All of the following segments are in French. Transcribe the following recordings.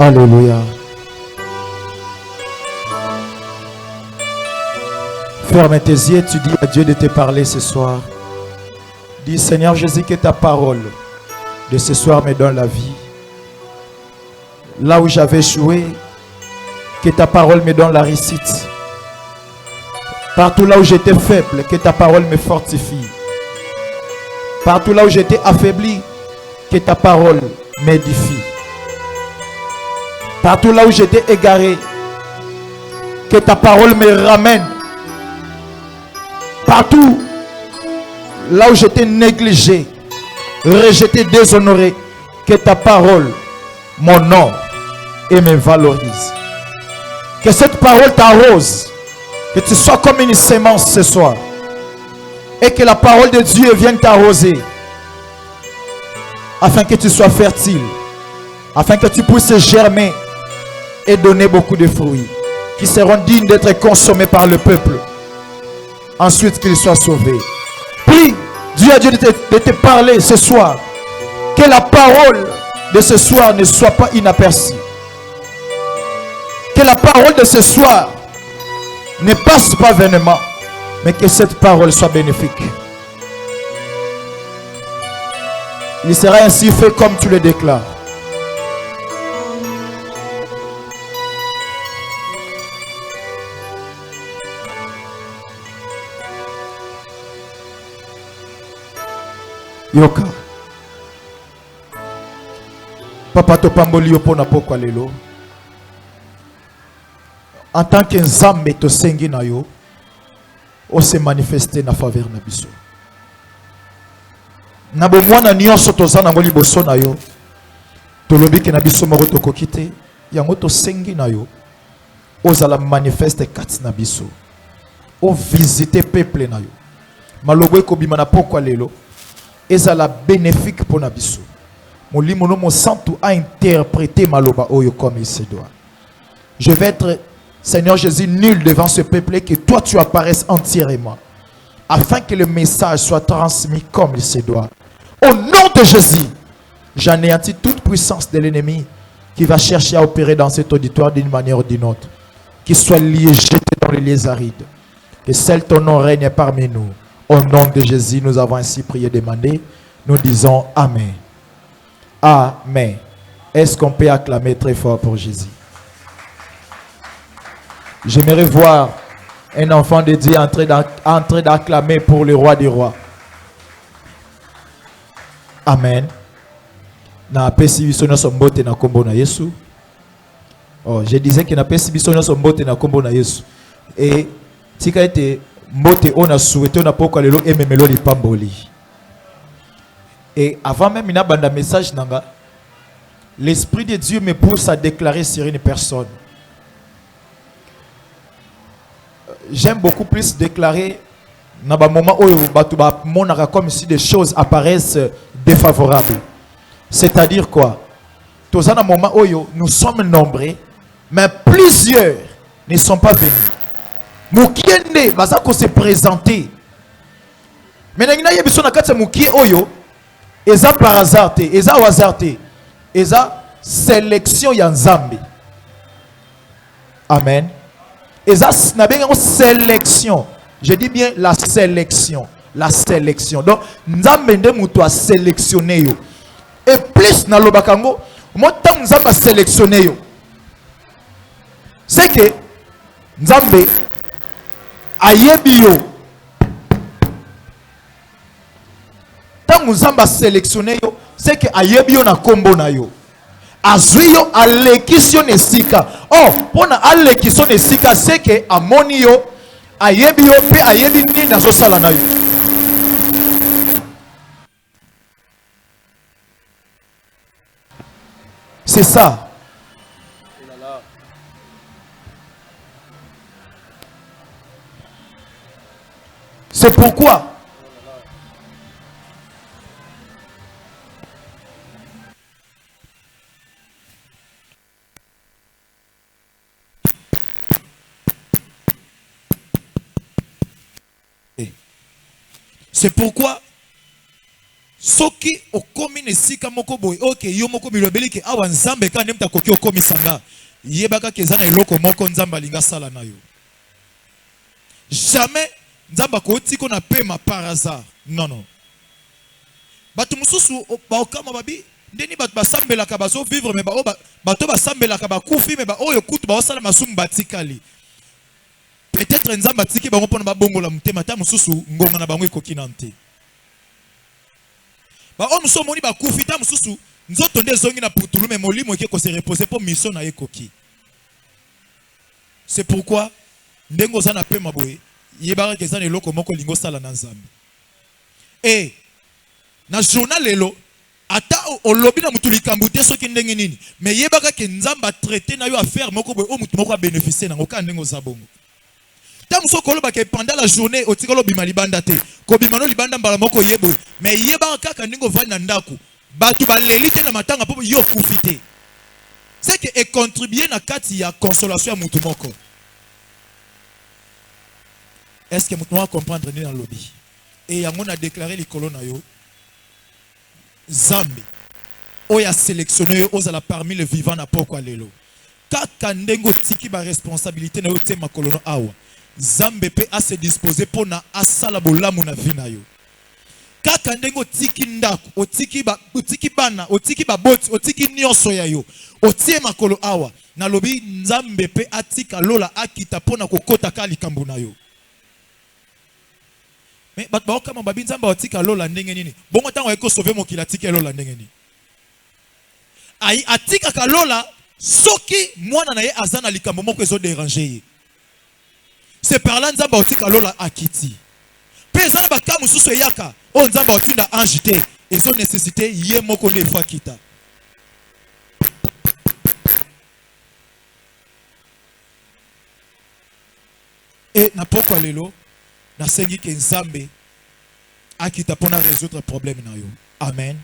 Alléluia. Ferme tes yeux, tu dis à Dieu de te parler ce soir. Dis Seigneur Jésus que ta parole de ce soir me donne la vie. Là où j'avais échoué, que ta parole me donne la réussite. Partout là où j'étais faible, que ta parole me fortifie. Partout là où j'étais affaibli, que ta parole m'édifie. Partout là où j'étais égaré, que ta parole me ramène. Partout là où j'étais négligé, rejeté, déshonoré, que ta parole m'honore et me valorise. Que cette parole t'arrose, que tu sois comme une sémence ce soir, et que la parole de Dieu vienne t'arroser, afin que tu sois fertile, afin que tu puisses germer et donner beaucoup de fruits qui seront dignes d'être consommés par le peuple. Ensuite qu'ils soient sauvés. Prie Dieu a Dieu de te parler ce soir. Que la parole de ce soir ne soit pas inaperçue. Que la parole de ce soir ne passe pas vainement, mais que cette parole soit bénéfique. Il sera ainsi fait comme tu le déclares. Yoka Papa to pamboli yopo na pokwa lelo. En tant que nzambe to sengi na yo, o se manifester na faveur na biso. Na bomwana nyonso tozana ngoli boso na yo. To lobiki na biso moko to kokite, yango to sengi na yo. Ozala manifeste kati na biso. O visiter peuple na yo. Malobo ekobima na pokwa lelo. Ezala bénéfique pour nabiso. Mon limono mon santo a interprété maloba oyo comme il se doit. Je vais être, Seigneur Jésus, nul devant ce peuple et que toi tu apparaisses entièrement, afin que le message soit transmis comme il se doit. Au nom de Jésus, j'anéantis toute puissance de l'ennemi qui va chercher à opérer dans cet auditoire d'une manière ou d'une autre, qui soit lié, jeté dans les lieux arides. Que seul ton nom règne parmi nous. Au nom de Jésus, nous avons ainsi prié et demandé. Nous disons Amen. Amen. Est-ce qu'on peut acclamer très fort pour Jésus? J'aimerais voir un enfant de Dieu en train d'acclamer pour le roi des rois. Amen. Na pesi biso na sombote na kombo na Yesu. Oh, je disais que na pesi biso na sombote na kombo na Yesu. Et tika ete mbote on a souhaité on a pourquoi lelo ememelo li pamboli. Et avant même ina banda message nanga, l'esprit de Dieu me pousse à déclarer sur une personne. J'aime beaucoup plus déclarer dans ba moment où batu ba monaka comme si des choses apparaissent défavorables. C'est-à-dire quoi? Tous à un moment où nous sommes nombreux, mais plusieurs ne sont pas venus. Mukiende bazako se présenter. Maintenant il y a besoin de katsa mukie oyo eza par hasard te, eza au hasard te, eza sélection ya nzambe. Amen. Eza na benga sélection. Je dis bien la sélection, la sélection. Donc nzambe nde muto a sélectionné yo. Et plus na lobakango, moi tant nzambe a sélectionné yo. C'est que nzambe ayebi yo. Tant nzambe a sélectionné yo, c'est que ayebi yo na kombo na yo. Azui yo alekisio nesika. Oh, pona alekisio nesika, c'est que amoni yo ayebi yo pe ayebi nini nazo sala na yo. C'est ça. C'est pourquoi soki okomi nesika moko boy ok yo moko bilobeli ke awa nzambe ka ndemta koki okomi sanga yebaka ke zana eloko moko nzambe alinga sala na yo jamais nzamba ko tiko na pema par hasard non batu mususu ba okama babi ndeni batu basambelaka bazo vivre mais bato basambelaka bakufi mais ba oyo kutu ba osala masumu batikali peut-être nzamba tiki bango pona babongola mutema ta mususu ngonga na bango ekoki nante ba o muso moni bakufi ta mususu nzoto nde zongi na putulu mais molimo eke ko se reposer pour mission na ekoki. C'est pourquoi ndengo za na pema boye yebaka ke za na eloko moko lingo sala na nzambe et na journal lelo ata olobi na mutu likambo te soki ndenge nini mais yebaka ke nzamba traiter na yo affaire moko boye o mutu moko a bénéficier na ngoka ndengo za bongo ta muso koloba ke pendant la journée otikolo bima libanda te ko bima no libanda mbala moko yebo mais yebaka kaka ndengo vali na ndako batu baleli te na matanga po yo profiter c'est que et contribuer na kati ya consolation ya mutu moko. Est-ce que mutu moko comprendre ni na lobby et yango na déclarer likolo na yo Zambi oya sélectionné ozala parmi les vivants na pokwa lelo kaka ndengo tiki ba responsabilité na yo te makolono awa Zambe pe a se disposer pour na asala bolamu na vie na yo kaka ndengo tiki ndako otiki bana otiki baboti otiki nyonso ya yo otie makolo awa na lobi Nzambe pe atika lola akita pona kokota ka likambo na yo mais bat ba okama babi Nzambe otika lola ndenge nini bongo tango eko sauver mokila tika lola ndenge nini ai atika ka lola soki mwana na ye azana likambo moko ezo déranger ye c'est par là Nzambe otika lola akiti pesa ba kamu susu yaka o Nzambe otunda anjité ezo nécessité ye moko nde fa kita et na pokwa lelo na sengi ke Nzambe akita pona résoudre problème na yo. Amen.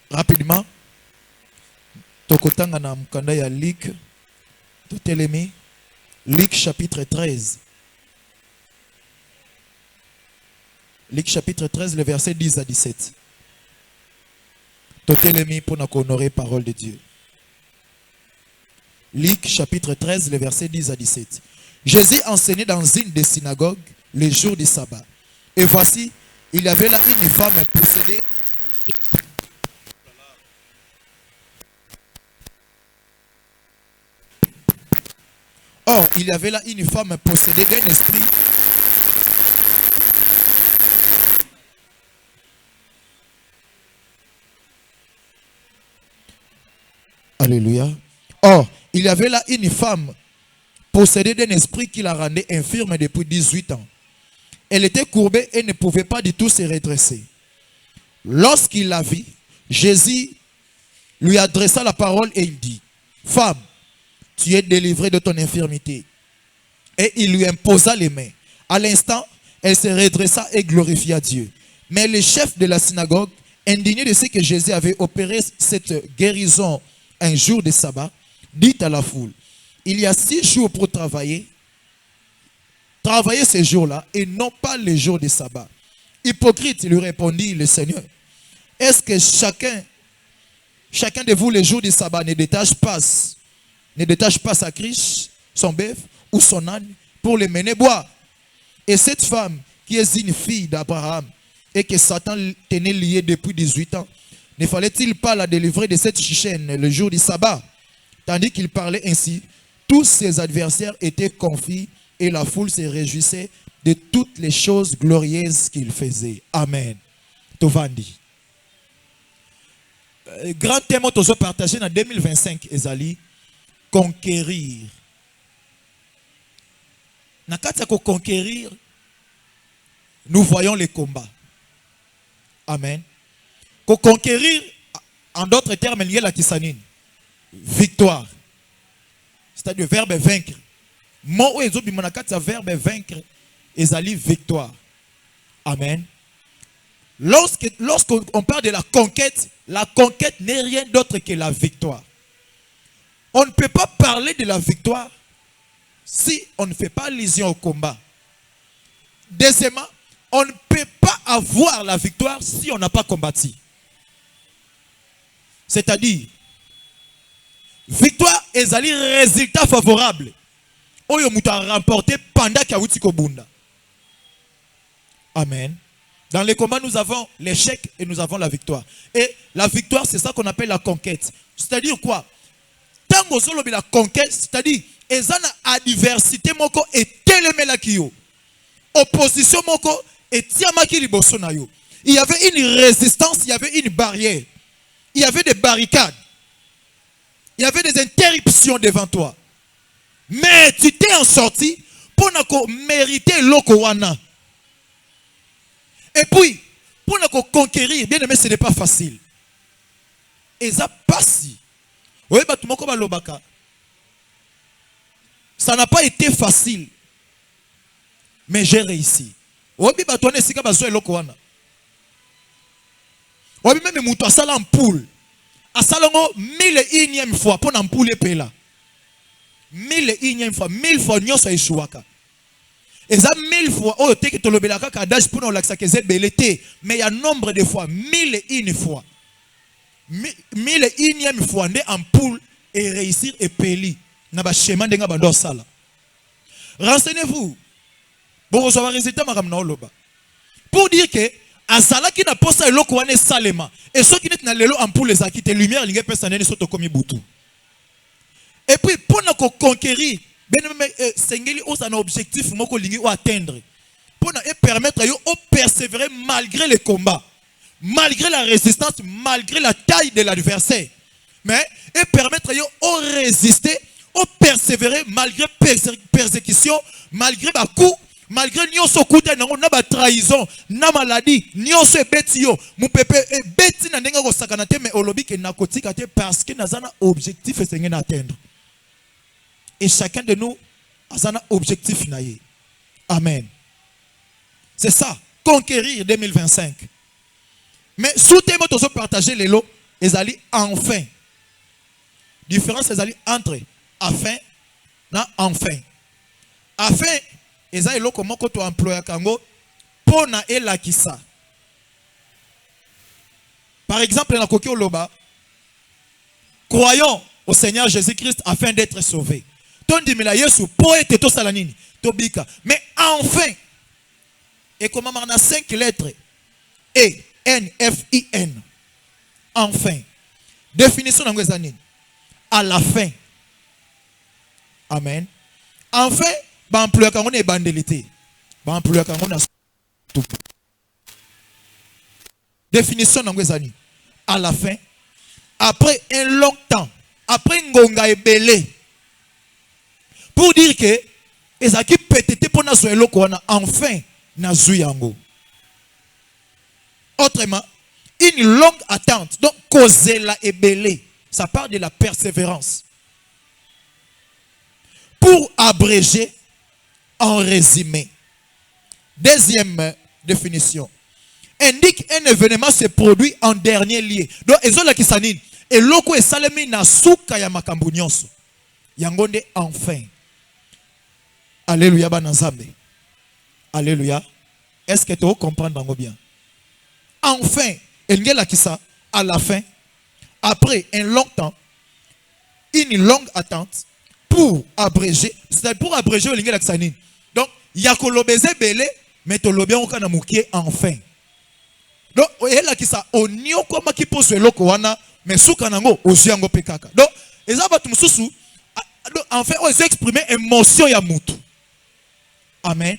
Rapidement tokotanga na mkanda ya Luc totelemi Luc chapitre 13. Luc chapitre 13 le verset 10 à 17. Totelemi pour na honorer parole de Dieu. Luc chapitre 13 le verset 10 à 17. Jésus enseignait dans une des synagogues les jours du sabbat. Et voici, il y avait là une femme possédée. Or, il y avait là une femme possédée d'un esprit. Alléluia. Or, il y avait là une femme possédée d'un esprit qui la rendait infirme depuis 18 ans. Elle était courbée et ne pouvait pas du tout se redresser. Lorsqu'il la vit, Jésus lui adressa la parole et il dit, « Femme, tu es délivrée de ton infirmité. » Et il lui imposa les mains. À l'instant, elle se redressa et glorifia Dieu. Mais le chef de la synagogue, indigné de ce que Jésus avait opéré cette guérison un jour de sabbat, dit à la foule, il y a 6 jours pour travailler. Travaillez ces jours-là et non pas les jours de sabbat. Hypocrite, lui répondit le Seigneur. Est-ce que chacun de vous les jours du sabbat ne détache pas sa criche, son bœuf ou son âne pour les mener boire? Et cette femme qui est une fille d'Abraham et que Satan tenait liée depuis 18 ans, ne fallait-il pas la délivrer de cette chaîne le jour du sabbat? Tandis qu'il parlait ainsi, tous ses adversaires étaient confus et la foule se réjouissait de toutes les choses glorieuses qu'il faisait. Amen. Tovandi. Grand thème que nous partagé en 2025, Ezali, conquérir. Na kati ko conquérir, nous voyons les combats. Amen. Ko conquérir, en d'autres termes, il y a la kisanine. Victoire. C'est-à-dire verbe vaincre. Mon verbe vaincre, Ezali victoire. Amen. Lorsqu'on parle de la conquête n'est rien d'autre que la victoire. On ne peut pas parler de la victoire si on ne fait pas allusion au combat. Deuxièmement, On ne peut pas avoir la victoire si on n'a pas combattu. C'est-à-dire, victoire est un résultat favorable. Oyo mutu a remporté pendant qu'il y a eu Bunda. Amen. Dans les combats, nous avons l'échec et nous avons la victoire. Et la victoire, c'est ça qu'on appelle la conquête. C'est-à-dire quoi? Tant que la conquête, c'est-à-dire, il y a une adversité et télémela kiyo. Opposition moko et tiamaki liboso na yo. Il y avait une résistance, il y avait une barrière. Il y avait des barricades. Il y avait des interruptions devant toi. Mais tu t'es en sorti pour mériter l'okowana. Et puis, pour conquérir, bien aimé, ce n'est pas facile. Et ça passe. Oui, ça n'a pas été facile. Mais j'ai réussi. Oui, même moutou asala en poule. Asalango 1001e fois pour n'ampoule pela. 1001e fois, 1000 fois nyonso échouaka. Et ça 1000 fois, oh, te que tu l'obélaka kadage pour nous l'accès que c'est belleté. Mais il y a nombre de fois, 1001 fois. 1001e fois, né en poule et réussir et peli. N'a pas schéma de ngabando sala. Renseignez-vous. Bon, vous avez résultat maramna oloba. Pour dire que azala qui n'a pas ça eloko wane salema. Et ceux qui n'est na lelo en poule les akite lumière lingue personne ne soto komi butu. Et puis pour nous conquérir Sengeli a un objectif à atteindre. Pour permettre à persévérer malgré les combats, malgré la résistance, malgré la taille de l'adversaire. Mais et permettre à résister, à persévérer malgré persécution, malgré les coups, malgré la trahison, la maladie, la bétio, mon pépé et béti na nenga ko sakanate mais olobi ke nakotika te parce que nazana objectif et sengena atteindre. Et chacun de nous a un objectif. Amen. C'est ça, conquérir 2025. Mais sous tes mots, tu partager les lots, ils allaient enfin. Différence, ils allaient entre afin et enfin. Afin, ils allaient comment tu emploies Kango pour na elakisa. Par exemple, dans Kokyo Loba, croyons au Seigneur Jésus-Christ afin d'être sauvés. Mais enfin, et comment on a 5 lettres E, N, F, I, N. Enfin. Définition d'anglais à la fin. Amen. Enfin, employé quand on est bandélité. Employé quand on a tout. Définition d'anglais à la fin. Après un long temps, après ngonga et belé. Pour dire que les équipes pétété pour nous soyons enfin nazu yango. Autrement, une longue attente. Donc causer la ébélé, ça part de la persévérance. Pour abréger, en résumé. Deuxième définition. Indique un événement se produit en dernier lieu. Donc ezola kisanine et loko et salemi na suka ya makambu nyonso. Yangonde enfin. Alléluia, banazambe. Alléluia. Est-ce que tu comprends bien? Enfin, à la fin, après un long temps, une longue attente, pour abréger, c'est-à-dire pour abréger, donc, il y a que l'obésé belé, mais tu l'obé on kana mouké enfin. Donc, il y a qui ça, on n'y a pas qui pose le wana, mais sous kanango, aux yango pekaka. Donc, et ça va tout sous, enfin, on s'est exprimé émotion ya moutou. Amen.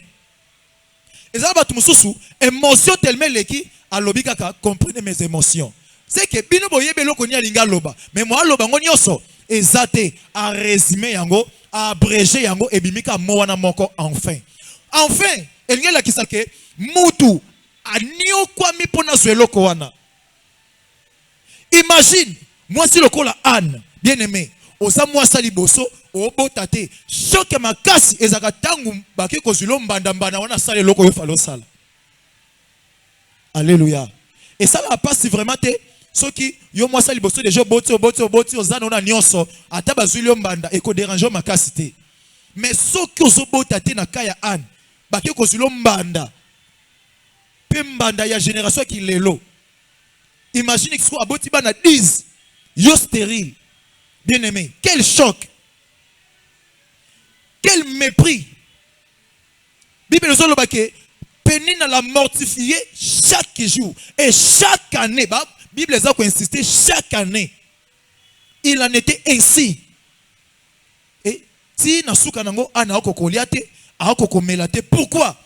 Et ça va tout sous émotion tellement qui a lobi kaka comprenez mes émotions. C'est que bino boye belo konya linga loba. Mais moi loba ngonyoso ezate à résumer yango, à abréger yango et bimika moana moko enfin. Enfin, el ngela kisake mutu anio kwa mi pona zwelo ko wana. Imagine, moi si le kola Anne, bien aimé, oza moi saliboso obotate choke makasi ezaka tangu baki kozilo mbanda wana sale loko yo falo sala. Alléluia. Et ça va pas si vraiment te ceux qui yo moi saliboso déjà boti ozana ona nyonso ata bazilo mbanda eko déranger makasi te. Mais ceux qui ozobotate na kaya Anne baki kozilo mbanda mbanda ya génération qui lelo. Imaginez que soit aboti bana 10 yo stérile. Bien aimé, quel choc. Quel mépris. Bible nous dit que Pénina l'a mortifié chaque jour et chaque année. La Bible a insisté chaque année. Il en était ainsi. Et si nasuka nango ana okokoliate akokomelate, pourquoi?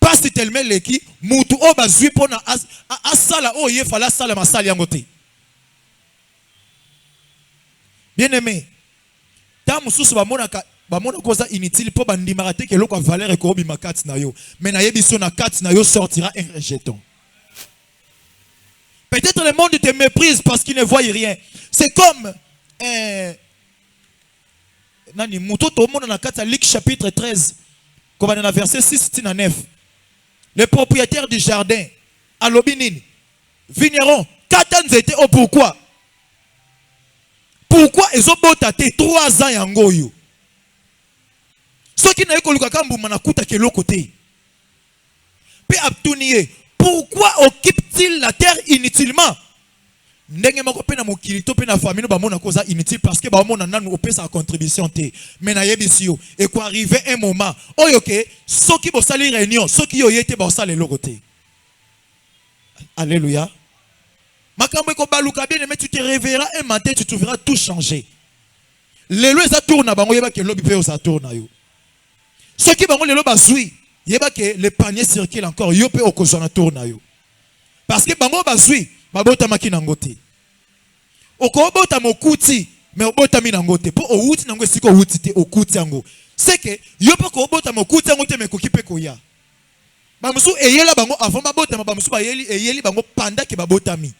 Parce que tellement leki mutu o bazui pona asala o ye fala sala masali yangote. Bien aimé, ta mususu bamona koza inutile po bandimaka te keloko valeur ekobi makati na yo, mais na yebiso na kati na yo sortira un rejeton. Peut-être le monde te méprise parce qu'il ne voit rien. C'est comme nani muto to mona na kati Luc chapitre 13 comme dans verset 6 à 9. Le propriétaire du jardin à Lobinine vigneron katanzete o pourquoi? Pourquoi ils ont boté 3 ans yango yo? Ceux qui n'ont pas lu Kambuma na kuta ke l'autre pe abtunier. Pourquoi occupe-t-il la terre inutilement? Ndenge moko pe na mokili to pe na famille no ba mona koza inutile parce que ba mona nanu opesa sa contribution te. Mais na yebisio et quoi arriver un moment oyo ke ceux qui bo sali réunion, ceux qui yo yete ba sali l'autre. Alléluia. Makambo ko baluka bien mais tu te réveilleras un matin, tu trouveras tout changer. Les lois ça tourne bango yeba ke lobi pe ça tourne yo. Ceux qui bango les lois bazui yeba ke le panier circule encore yo pe okozana tourne yo. Parce que bango bazui babota makina ngote. Okobota mokuti mais obota minangote po outi nango siko outi te okuti yango. C'est que yo pe ko obota mokuti yango te me kokipe ko ya. Ba musu eyela bango avant babota ba musu ba eyeli bango pendant que babota mi.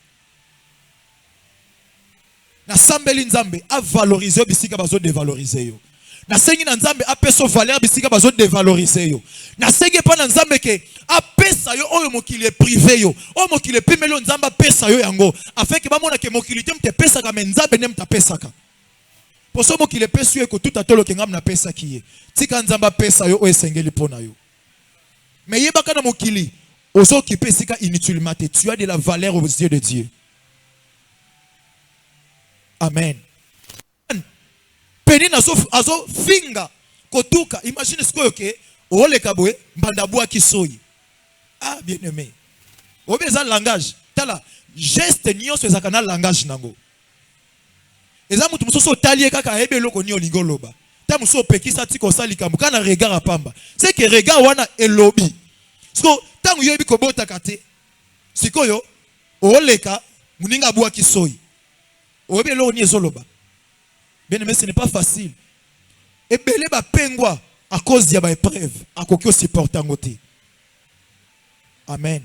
Na sambeli nzambe a valoriser bisika bazo dévaloriser yo. Na sengi na nzambe a peso valeur bisika bazo dévaloriser yo. Na sengi pa na nzambe ke a pesa yo oyo mokili privé yo. O mokili pimelo nzamba pesa yo yango. Afin ke ba mona ke mokili te mte pesa ka nzambe ne mta pesa ka. Po so mokili pesa yo ko tout atolo ke ngam na pesa kiye. Tika nzamba pesa yo o esengeli pona yo. Mais yeba kana mokili ozo ki pesika inutilement te. Tu as de la valeur aux yeux de Dieu. Amen. Penina azo finga kotuka. Imagine ce que ole kabwe mbandabua kisoi. Ah bien aimé. Obeza langage. Tala geste nyonso ezakana langage nango. Eza mutu musoso talie kaka ebe loko ni olingoloba. Ta muso pekisa tiko sali kamuka na regard apamba. C'est que regard wana elobi. So tangu yobi kobota kate. Sikoyo oleka muninga bua kisoi. Bien aimé, ce n'est pas facile. Et belé ba pengwa à cause de ba épreuve, à kokyo supporter ngote. Amen.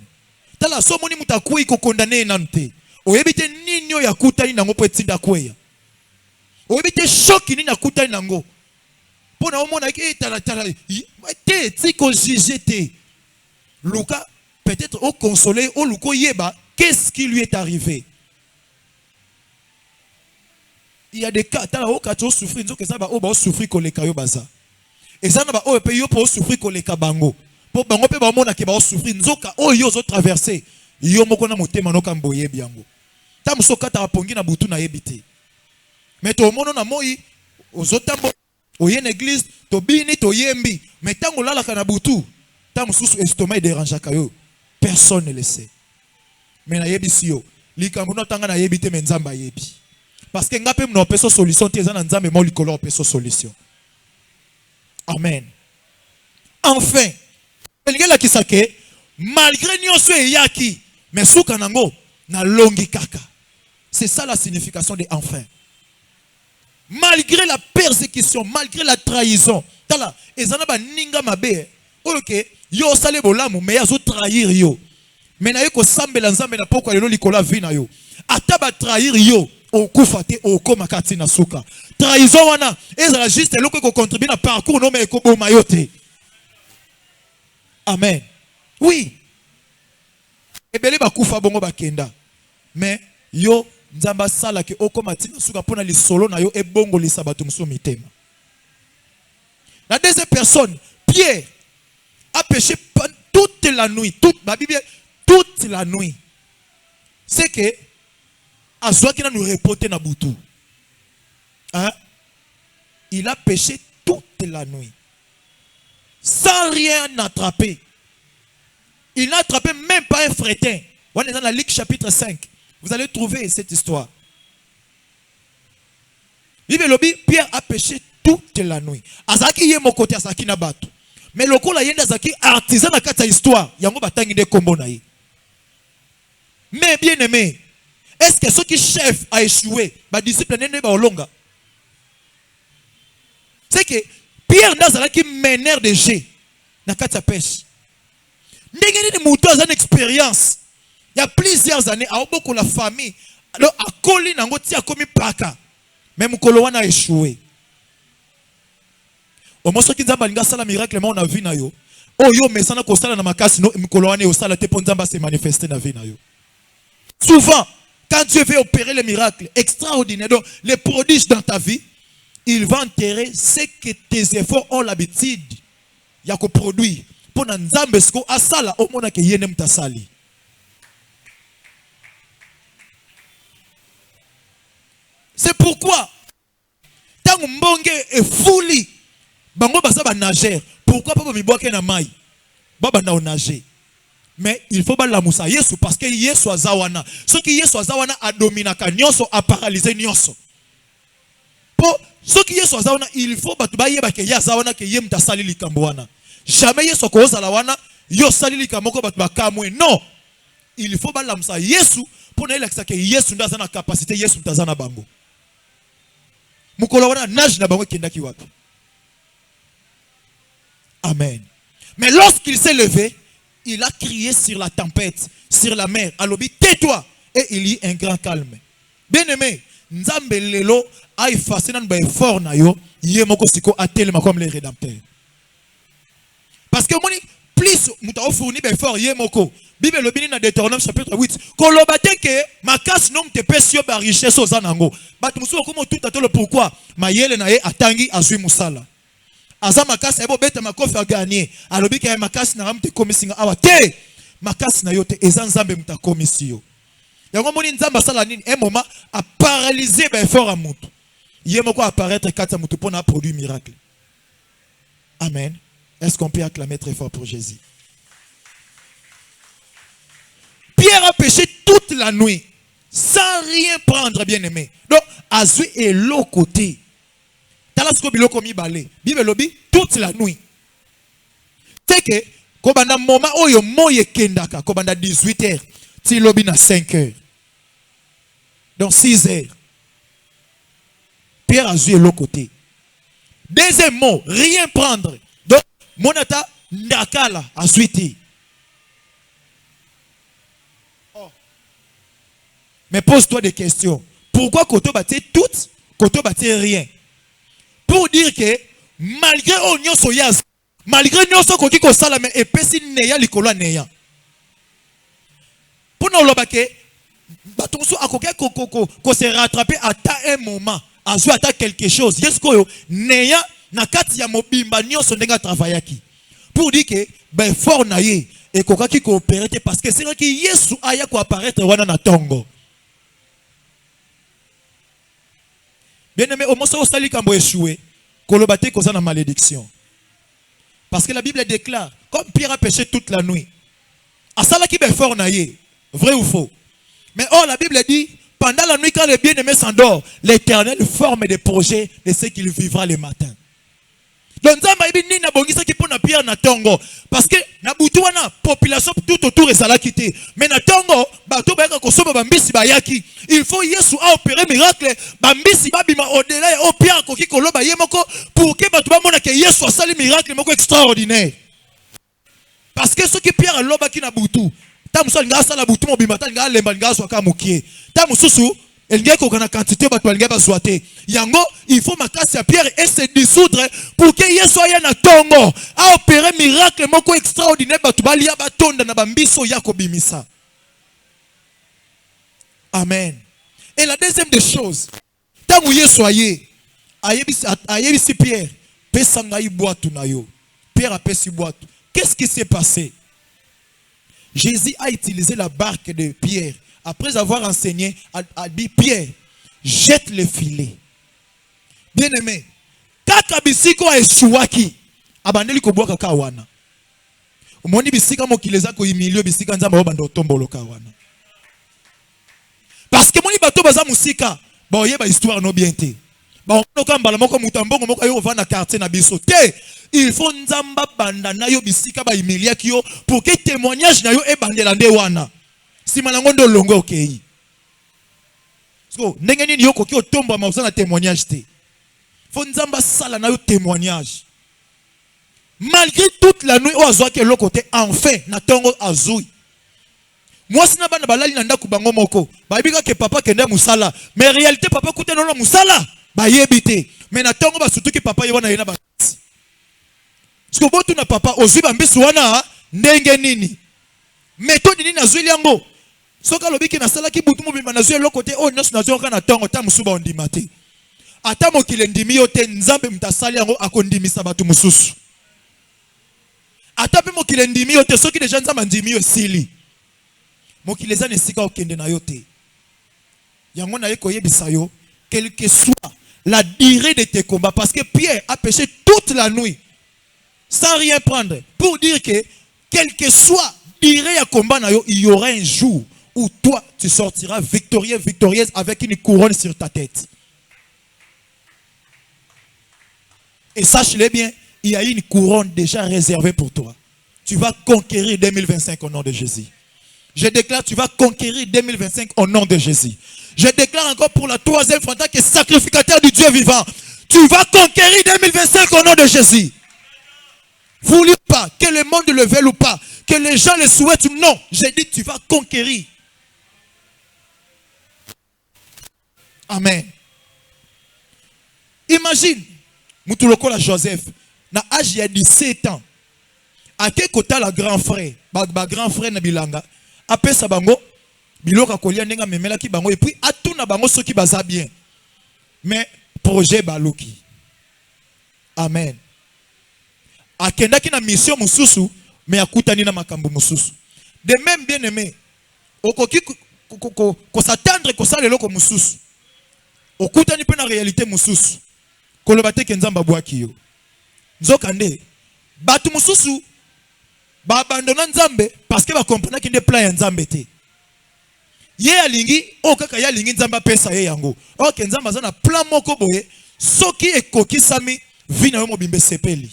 Tala so moni mutakui ko condamner nante. Oyebite ninyo ya kutani nango po etinda kweya. Oyebite choc ni na kutani nango. Pona omona ke tala te tiko jijete. Luka peut-être au consoler au luko yeba qu'est-ce qui lui est arrivé. Il y a des cas, tu as souffert, tu as souffert que les cas baza. Et ça n'a pas payé pour souffrir que les cas bango. Pour bango pe bamona ke ba souffrir nzoka o yo zo traverser. Yo moko na motema no kamboye biango. Ta musoka ta pongi na butu na yebite. Mais to mono na moi ozotambo oye na église to bini to yembi. Mais tango lala kana butu, ta mususu estomac dérange kayo. Personne ne le sait. Mais na yebisi yo, likambo no tanga na yebite menzamba yebi. Parce que ngapem no peso solution te zana nzambe mo likolo peso solution. Amen. Enfin, belingela kisake malgré nyonso yaki mais suka nango na longi kaka. C'est ça la signification de enfin. Malgré la persécution, malgré la trahison, tala ezana ba ninga mabe oke yo sale bolamu mais azo trahir yo. Mais na yeko sambela nzambe na poko lelo likolo vina yo. Ata ba trahir yo. Okufate okoma kati na suka. Trahison wana ezala juste eloko ko contribuer na parcours no me ko boma yote. Amen. Oui. Ebele ba kufa bongo bakenda. Mais yo nzamba sala ke okoma tina suka pona li solo na yo e bongo li sabato mso mitema. La deuxième personne, Pierre a péché toute la nuit, toute la Bible toute la nuit. C'est que Azwa qui nous reporté na Boutou. Hein? Il a pêché toute la nuit. Sans rien attraper. Il n'a attrapé même pas un fretin. On est dans la Luc chapitre 5. Vous allez trouver cette histoire. Pierre a pêché toute la nuit. Azaki yé mon côté, Azaki na bato. Mais le coup la yenda Azaki artisan na kata histoire. Yango batangi de kombo na ye. Mais bien aimé, est-ce que ceux qui chef a échoué, ba disciple nene ba olonga? C'est que Pierre n'a qui meneur de jet na kata pêche. Ndengeni ni mouto a une expérience. Il y a plusieurs années, à beaucoup la famille, alors à Koli nango tia komi paka. Même Kolowana a échoué. Au moins, ce qui a sala miracle, on a vu na yo. Oh yo, mais ça n'a pas na makasi no Kolowana au sala te ponzamba se manifester na vie na yo. Souvent, quand Dieu veut opérer les miracles extraordinaires, donc les prodiges dans ta vie, il va enterrer ce que tes efforts ont l'habitude ya ko produire. Pour nzambe sko asala au mona ke yene mtasali. C'est pourquoi, tant que mbonge est fouli, bango basa ba nager. Pourquoi pas miboake na mai? Baba na nager. Mais il faut pas la moussa Yesu parce que Yesu azawana. Ce qui Yesu azawana a dominé ka nyonso a paralysé nyonso. Pour ce qui Yesu azawana, il faut ba tuba yeba ke yazawana ke yem ta sali likambo wana. Jamais Yesu ko zala wana yo sali likambo ko ba tuba kamwe. Non. Il faut pas la moussa Yesu pour na ilakisa ke Yesu ndaza na capacité Yesu tazana bango. Mukolo wana nage na bango kendaki wapi. Amen. Mais lorsqu'il s'est levé, il a crié sur la tempête, sur la mer. Alobi, tais-toi. Et il y eut un grand calme. Bien aimé, Nzambe lelo a effacé nan ba effort na yo, yemoko siko atelema comme les rédempteurs. Parce que moni plus mutao fourni ba effort yemoko. Bible lobini na Deutéronome chapitre 8. Kolobate ke makas nom te pesio ba richesse aux anango. Batu musu komo tout atolo pourquoi? Mayele na ye atangi azui musala. Aza makasi ebo bete makofi a gagné. Alobi ke makasi na ramte komisinga awa te. Makasi na yo te eza nzambe muta komisio. Yango moni nzamba sala nini un moment a paralysé ba effort a mutu. Yemoko apparaître kata mutu pona produit miracle. Amen. Est-ce qu'on peut acclamer très fort pour Jésus? Pierre a pêché toute la nuit sans rien prendre, bien aimé. Donc, Azui est l'autre côté. Talasko biloko mi balé. Bible lobi toute la nuit. C'est que, kobanda moment oyo moye kendaka, kobanda 18h, ti lobi na 5h. Donc 6h. Pierre Azui est l'autre côté. Deuxième mot, rien prendre. Donc, monata ndakala Azuiti. Mais pose-toi des questions. Pourquoi Koto bâtit tout, Koto bâtit rien? Pour dire que malgré Onyo Soyaz, malgré Nyoso Koki Kosalame et Pessi Neya Likola Neya. Pour nous l'obake, Batonso Akoke ko se rattraper à un moment, à jouer à quelque chose. Yesko Neya Nakati ya mobimba Nyoso Nenga travaillaki. Pour dire que ben fort naye et Koka qui coopère parce que c'est là que Yesu aya ko apparaître wana na tongo. Bien aimé, au moins ça aussi quand échoué, kolobate cause na malédiction. Parce que la Bible déclare, comme Pierre a péché toute la nuit, à ça là qui est fort naïe, vrai ou faux. Mais oh la Bible dit, pendant la nuit quand les bien-aimés s'endort, l'Éternel forme des projets de ce qu'il vivra le matin. Donc ça m'a dit ni na bongisa qui pour na Pierre na tongo parce que na butu wana population tout autour ezala quitté mais na tongo bato ba ka kosoba bambisi bayaki il faut Yesu a opéré miracle bambisi babima au-delà et au Pierre ko ki koloba yemoko pour que bato ba mona que Yesu a sali miracle moko extraordinaire parce que ce qui Pierre loba ki na butu ta muso nga sala butu mo bimata nga lemba nga so ka mukie ta mususu il y a une quantité de yango, il faut makasi à Pierre et se dissoudre pour que Yesu soit na tongo a opéré miracle moko extraordinaire batubalia batonda na bambiso yako bimisa. Amen. Et la deuxième des choses, tant que Yesu ayebisi Pierre, pesanga boîte na yo. Pierre a pesi boîte. Qu'est-ce qui s'est passé? Jésus a utilisé la barque de Pierre. Après avoir enseigné, a dit Pierre, jette le filet. Bien aimé, kaka bisiko a eshuaki, abandeli ko boka kawana. Omoni bisika mokileza ko imilio bisika nzamba obando tombolo kawana. Parce que moni bato baza musika, ba oyeba histoire no bien te. Ba onoka mbala moko mutambongo moko yo vana quartier na biso te. Il faut nzamba banda na yo bisika ba imilia kiyo pour que témoignage na yo e bandela nde wana. Si malango ndo longo okei. So ndenge nini yo koki otomba ma na témoignage te. Faut nzamba sala na yo témoignage. Malgré toute la nuit o azwa ke lo côté enfin na tongo azui. Moi si na bana balali na ndaku bango moko, ba bika ke papa kende musala, mais réalité papa koute non musala, ba yebite. Mais na tongo ba surtout ke papa yona yena ba. Parce que botu na papa ozui ba mbisu wana ndenge nini. Méthode nini nazui yango. Soka lobiki na sala ki butu mo bimba nazui lo côté o nyos nazui ka na tongo ta musuba ondimate. Ata mokile ndimi yo te nzambe mtasali yango akondimisa batu mususu. Ata pe mokile ndimi yo te soki deja nzambe ndimi yo sili. Mokile za nesika okende na yo te. Yango na ye koyebisa yo quelle que soit la durée de tes combats, parce que Pierre a péché toute la nuit sans rien prendre pour dire que quel que soit durée à combat na yo, il y aura un jour où toi tu sortiras victorieux, victorieuse avec une couronne sur ta tête. Et sache-le bien, il y a une couronne déjà réservée pour toi. Tu vas conquérir 2025 au nom de Jésus. Je déclare, tu vas conquérir 2025 au nom de Jésus. Je déclare encore pour la troisième fois, en tant que sacrificateur du Dieu vivant, tu vas conquérir 2025 au nom de Jésus. Voulez pas, que le monde le veuille ou pas, que les gens le souhaitent ou non, j'ai dit tu vas conquérir. Amen. Imagine, Moutoulokola Joseph, na âge il y a 17 ans, à quel côté la grand frère, grand frère na bilanga, après ça bango, biloka kolia nenga memela ki bango, et puis à tout na bango ceux qui baza bien. Mais projet baluki. Amen. Akenda ki na mission mususu, mais akutani na makambo mususu. De même bien aimé, okoki ko s'attendre ko sa lelo ko mususu. Okutani pe na réalité mususu. Kolobate kenzamba bwaki yo. Nzokande, batu mususu ba abandonna nzambe parce que ba comprendre ki nde plan ya nzambe te. Ye alingi o kaka ya lingi nzamba pesa ye yango. O ke nzamba za na plan moko boye, soki ekoki sami vina yo mobimbe sepeli.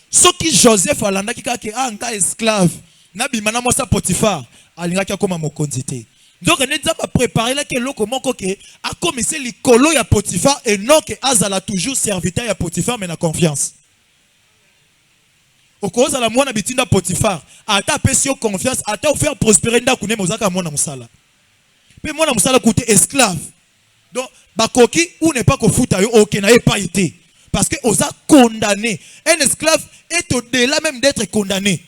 Soki Joseph alanda ki kaka anga esclave, na bimana mosa Potiphar, alinga ki akoma mokonzi te. Donc on est préparé là que l'oko moko ke a commencé likolo ya Potiphar et non que azala toujours serviteur ya Potiphar mais na confiance. Okoza la mwana bitinda Potiphar, ata pesi yo confiance, ata faire prospérer nda kune mozaka mwana musala. Pe mwana musala koute esclave. Donc bakoki ou n'est pas ko futa yo ok na ye pas été parce que oza condamné. Un esclave est au-delà même d'être condamné.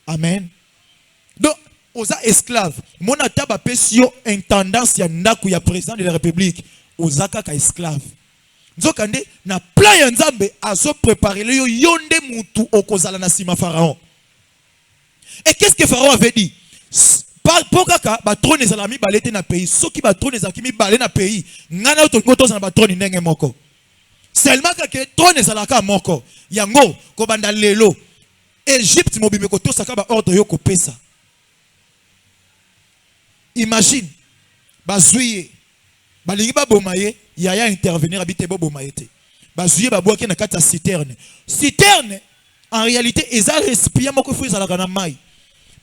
Amen. Donc oza esclave, mona taba pesio intendance ya ndaku ya président de la République, oza kaka esclave. Nzokande na plan ya nzambe azo préparer le yonde mutu okozala na sima Pharaon. Et qu'est-ce que Pharaon avait dit? Pour kaka ba trône ezalami balete na pays, soki ba trône ezakimi balé na pays, ngana to na ba trône ndenge moko. Seulement que trône ezalaka moko. Yango ko banda lelo. Égypte mobimbe ko to saka ba ordre yo ko pesa. Imagine, bazouye, balingi ba bomaye, yaya intervenir habite bo bomaye te. Bazouye ba boake na kata citerne. Citerne, en réalité, eza respire moko fou ezalaka na mai.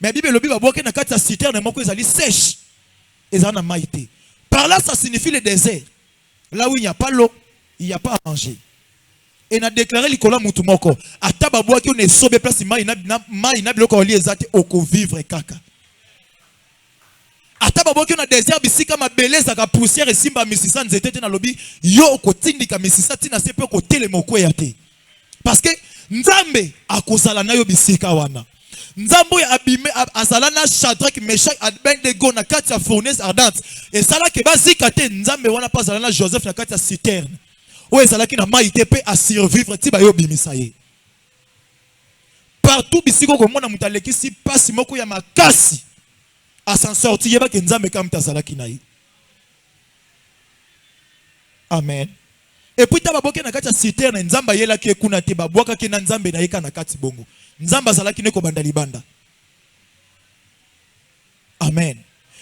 Mais Bible lobi ba boake na kata citerne moko ezali sèche. Ezala na mai te. Par là, ça signifie le désert. Là où il n'y a pas l'eau, il n'y a pas à manger. Et na déclaré likola mutu moko. Ata ba boake on est sobe place mai na biloko oli ezate oko vivre kaka. Ata baboki na désert bisika mabeleza ka poussière et simba misisa nzete te na lobi yo ko tindika misisa tina sepe ko telemo ko ya te. Parce que nzambe akozala na yo bisika wana. Nzambo ya abime azala na Shadrach, Meshach, Abednego na kati ya fournaise ardente. Et sala ke bazika te nzambe wana pa azala na Joseph na kati ya citerne. O ezala ki na maïté pe a survivre ti ba yo bimisa ye. Par partout bisiko ko mona mutaleki si pasi moko ya makasi à s'en sortir yeba ke nzambe kam tazalaki na ye. Amen. Et puis ta baboke na kati ya citerne nzamba yela ke kuna te babwaka ke na nzambe na yeka na kati bongo. Nzamba zalaki ne ko banda libanda. Amen.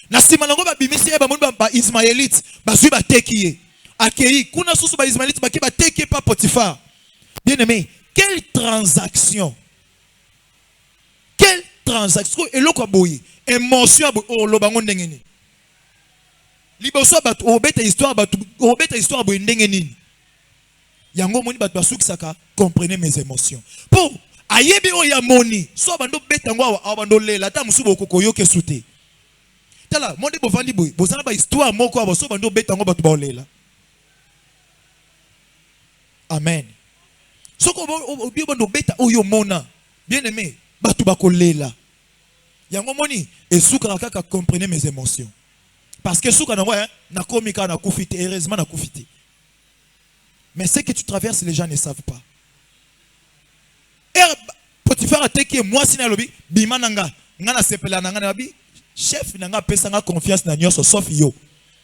Na sima nango ba bimisi ba moni ba Ismaélite ba zui ba tekiye. Akei kuna susu ba Ismaélite ba ki ba teki pa Potiphar. Bien-aimé, quelle transaction? Quelle transaction? Et l'autre boy, émotion au lobango ndengeni. Liboso ba obeta histoire boy ndengeni. Yango moni ba basuki saka comprenez mes émotions. Pour ayebi o ya moni, so bando beta ngwa wa bando lela ta musubo kokoyo ke sute. Tala monde bovandi boy, bozana ba histoire moko abo so bando beta ngwa batu ba lela. Amen. Soko obi bando beta oyo mona. Bien-aimé, batu ba kolela. Yango moni esuka kaka comprenez mes émotions. Parce que souka na ouais, na komika na kufite, heureusement na kufite. Mais ce que tu traverses, les gens ne savent pas. Et Potiphar a teke moi si na lobi bimananga ngana sepela nanga na bi chef nanga pesa nga confiance na nyoso sauf yo.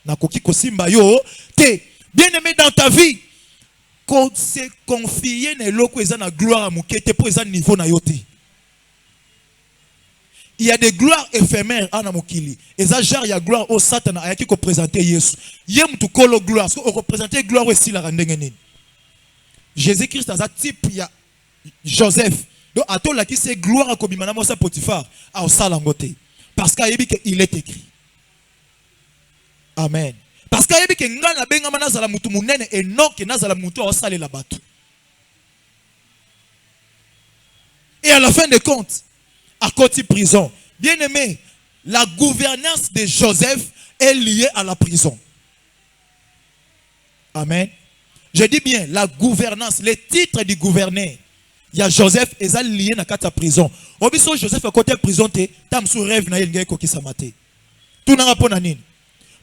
Na koki kosimba yo te bien-aimé dans ta vie. Quand se confier na loko eza na gloire mukete po eza niveau na yote. Il y a des gloires éphémères à Namokili. Et ça, genre, il y a gloire au Satan à qui présenter Jésus. Yem tu kolo gloire. Parce qu'on représente gloire aussi la rendengeni. Jésus-Christ a un type, il y a Joseph. Donc, à toi, là, qui c'est gloire à Kobimana Mosa Potiphar, à Osalangote. Parce qu'il est écrit. Amen. Parce qu'il est écrit. Et non, que Nazala Moutou a salé la batte. Et à la fin de compte, à côté prison. Bien aimé, la gouvernance de Joseph est liée à la prison. Amen. Je dis bien, la gouvernance, les titres du gouverneur. Il y a Joseph et ça lié à la prison. Obiso Joseph à côté de prison, tam sou rêve na yelge ko ki samate. Tout n'a pas nini.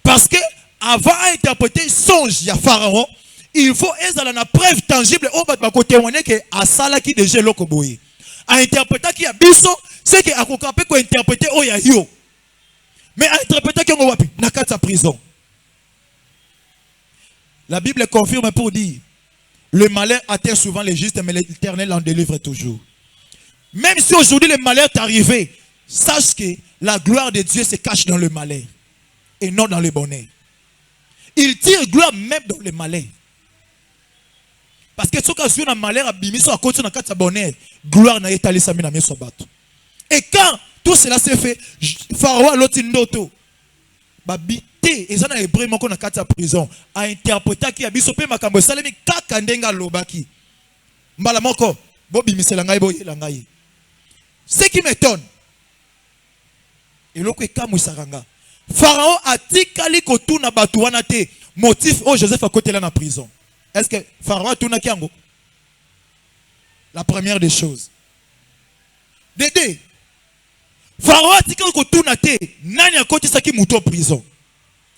Parce que avant d'interpréter songe ya pharaon, il faut ezala na preuve tangible au bat ba ko témoigner que asala ki déjà loko boye. A interpréter qui a biso, c'est que a kokapé ko interpréter o ya yo. Mais à interpréter qui on wapi na kata prison. La Bible confirme pour dire le malheur atteint souvent les justes, mais l'Éternel en délivre toujours. Même si aujourd'hui le malheur est arrivé, sache que la gloire de Dieu se cache dans le malheur et non dans le bonheur. Il tire gloire même dans le malheur. Parce que ce qui est un malheur à bimiso à côté de la bonheur, gloire n'a été allée samina meso bato. Et quand tout cela s'est fait, Pharaon l'otindoto, babité et ça n'a hébreu moko na kati prison a interprété qui a biso pe makambo salemi kaka ndenga lobaki. Mbala moko bo bimisela ngai bo yela ngai. Ce qui m'étonne, et loko ekamu saranga. Pharaon a tikali kotuna batu wana te motif o Joseph a côté là na prison. Est-ce que Pharaon a tourné kiango? La première des choses. Dédé. Pharaon a tika ko tuna te nani a côté saki muto prison.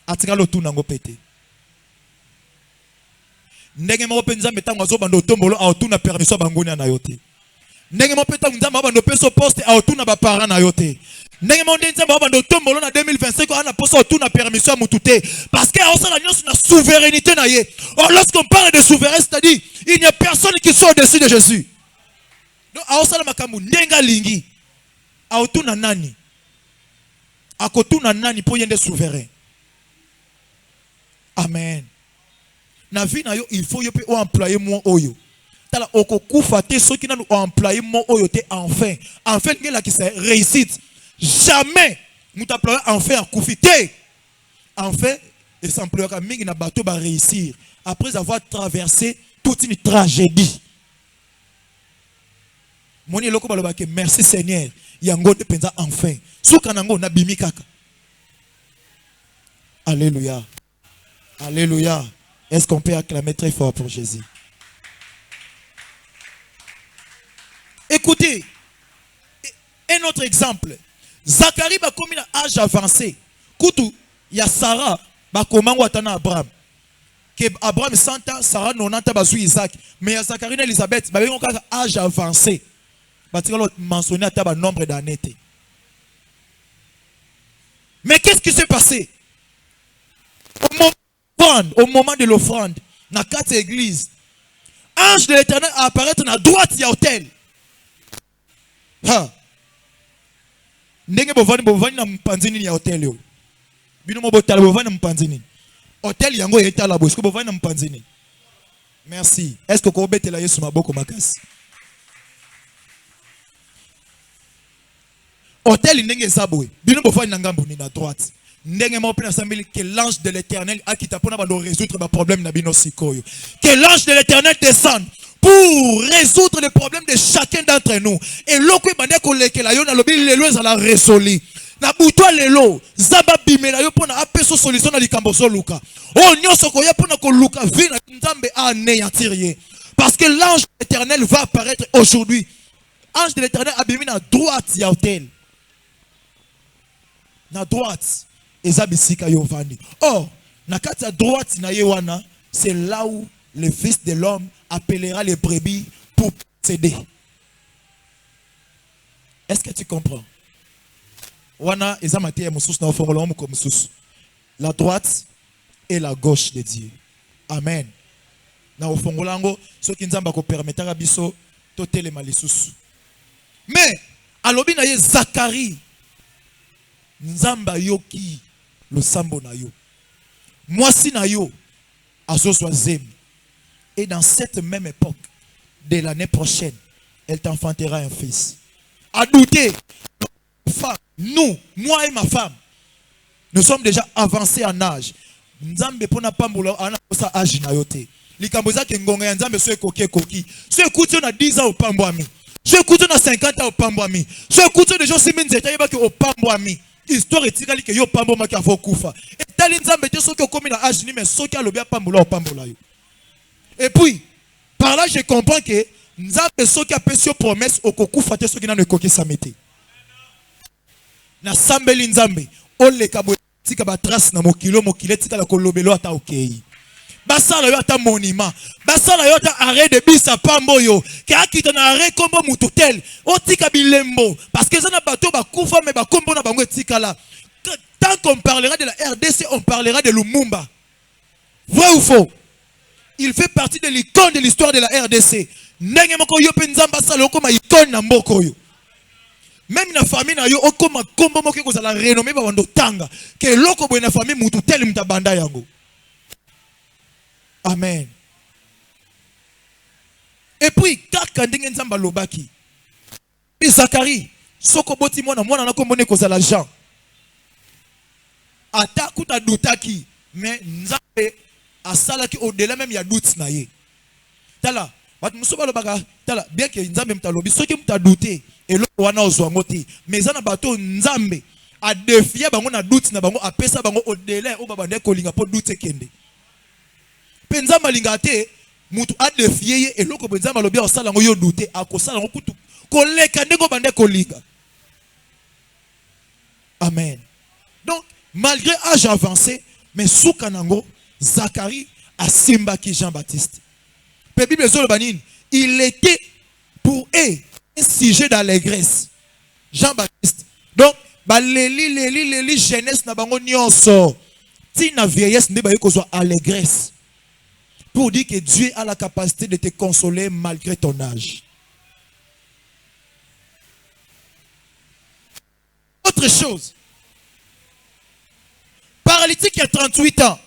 A tika lo tuna ngo pété. Ndenge mo penza metango zo bando tombolo a tuna permission bangoni na yote. Ndenge mo peta nzamba bando peso poste a tuna ba parents na yote. Ndenge mo nzamba bando tombolo na 2025 ana poso tuna permission mutute parce que on la nyonso na souveraineté na ye. Or lorsqu'on parle de souveraineté, c'est-à-dire il n'y a personne qui soit au-dessus de Jésus. Donc a osala makambu ndenga lingi. A tuna nani? A kotuna nani po yende souverain. Amen. Na vie na yo il faut yo pe o employer mon oyo. Tala okokufa te ceux qui n'ont employé mon oyo te enfin. Enfin ngela qui c'est réussite. Jamais nous t'employer enfin à kufite. Enfin et s'employer mingi na bateau va réussir après avoir traversé toute une tragédie. Moni loko baloba ke merci Seigneur. Yango te penza enfin. Souka nango na bimi kaka. Alléluia. Alléluia. Est-ce qu'on peut acclamer très fort pour Jésus? Écoutez, un autre exemple. Zacharie a commis un âge avancé. Koutou, il y a Sarah, bah comment on attend Abraham. Que Abraham 100 ans, Sarah 90 ans, Isaac. Mais il y a Zacharie et Elisabeth, bah ils ont un âge avancé. mentionner à nombre d'années. Mais qu'est-ce qui s'est passé? Au moment de l'offrande, dans la 4 églises, ange de l'Éternel apparaît à la droite de l'autel. Ndenge bovani na mpanzini ya hotel yo. Bino mo botala bovani na mpanzini. Hotel yango etala bo. Est-ce que bovani na mpanzini? Merci. Est-ce que ko betela Yesu maboko makasi? Hotel ndenge sabwe. Bino bovani na ngambo ni na droite. Ndenge mo pena sambeli que l'ange de l'Éternel a qui tapona ba résoudre ba problème na bino sikoyo. Que l'ange de l'Éternel descende pour résoudre les problèmes de chacun d'entre nous. Et l'oko bande ko lekela yo na lobi lelo za la résolu. Na butwa lelo zaba bimela yo pona apeso solution na likambo so luka. Oh nyonso ko ya pona ko luka vi na nzambe anéantir. Parce que l'ange de l'Éternel va apparaître aujourd'hui. Ange de l'Éternel abimi na droite ya hôtel. Na droite ezabisika yo vandi. Oh, na kati ya droite na yewana, c'est là où le fils de l'homme appellera les brebis pour céder. Est-ce que tu comprends? Wana ezamate mususu na ofongolo mu comme mususu. La droite et la gauche de Dieu. Amen. Na ofongolango soki nzamba ko permettra biso to telema lisusu. Mais alobi na ye Zacharie nzamba yoki le sambo na yo. Mwasi na yo azozwazem. Et dans cette même époque de l'année prochaine, elle t'enfantera un fils. À douter, femme, nous, moi et ma femme, nous sommes déjà avancés en âge. Nzambe pona pambola ana sa âge na yote. Likamboza ke ngonga ya nzambe so ekoki koki. So ekuti na 10 ans au pambwami. So ekuti na 50 ans au pambwami. So ekuti de gens siminzeta yeba ke au pambwami. Histoire etikali ke yo pambo maki afo kufa. Et tali nzambe te soki okomi na âge ni mais soki alobia pambola o pambola yo. Et puis par là je comprends que nzambe soki apesi yo promesse okokufa te soki na ekoki samete. Na sambeli nzambe o leka bo tika ba trace na mokilo mokile tika la kolobelo ata okei. Basala yo ata monument. Basala yo ata arrêt de bisa pambo yo. Ke akita na arrêt kombo mututel. O tika bilembo. Parce que ça na bateau ba kufa mais ba kombo na bango tika là. Tant qu'on parlera de la RDC, on parlera de Lumumba. Vrai ou faux? Il fait partie de l'icône de l'histoire de la RDC. Nenge moko yo penzamba sala okoma icône na mboko yo. Même na famille na yo okoma kombo moko ko za la renommée ba wando tanga. Ke loko bo na famille mututel mtabanda yango. Amen. Et puis, kaka ndenge nzamba lobaki. Et Zacharie, soko boti mwana na kombone kozala Jean. Ata kuta doutaki, mais nzambe asalaki au-delà même ya doute na ye. Tala, bat musoba lobaka, tala, bien que nzambe mtalobi, soki mta douté, et lo wana ozwango te, mais zana bato nzambe a défier bango na doute na bango apesa bango au-delà o babande kolinga po doute kende. Penza malingate mutu a défier et loko penza malobi osala ngo yo douter akosala ngo kutu koleka ndeko bande kolinga. Amen. Donc malgré âge avancé mais soukanango Zacharie a simbaki Jean-Baptiste. Pe Bible zolo banine, il était pour eux un sujet d'allégresse. Jean-Baptiste. Donc ba leli jeunesse na bango nyonso. Ti na vieillesse ne ba yokozwa allégresse. Pour dire que Dieu a la capacité de te consoler malgré ton âge. Autre chose. Paralytique qui a 38 ans.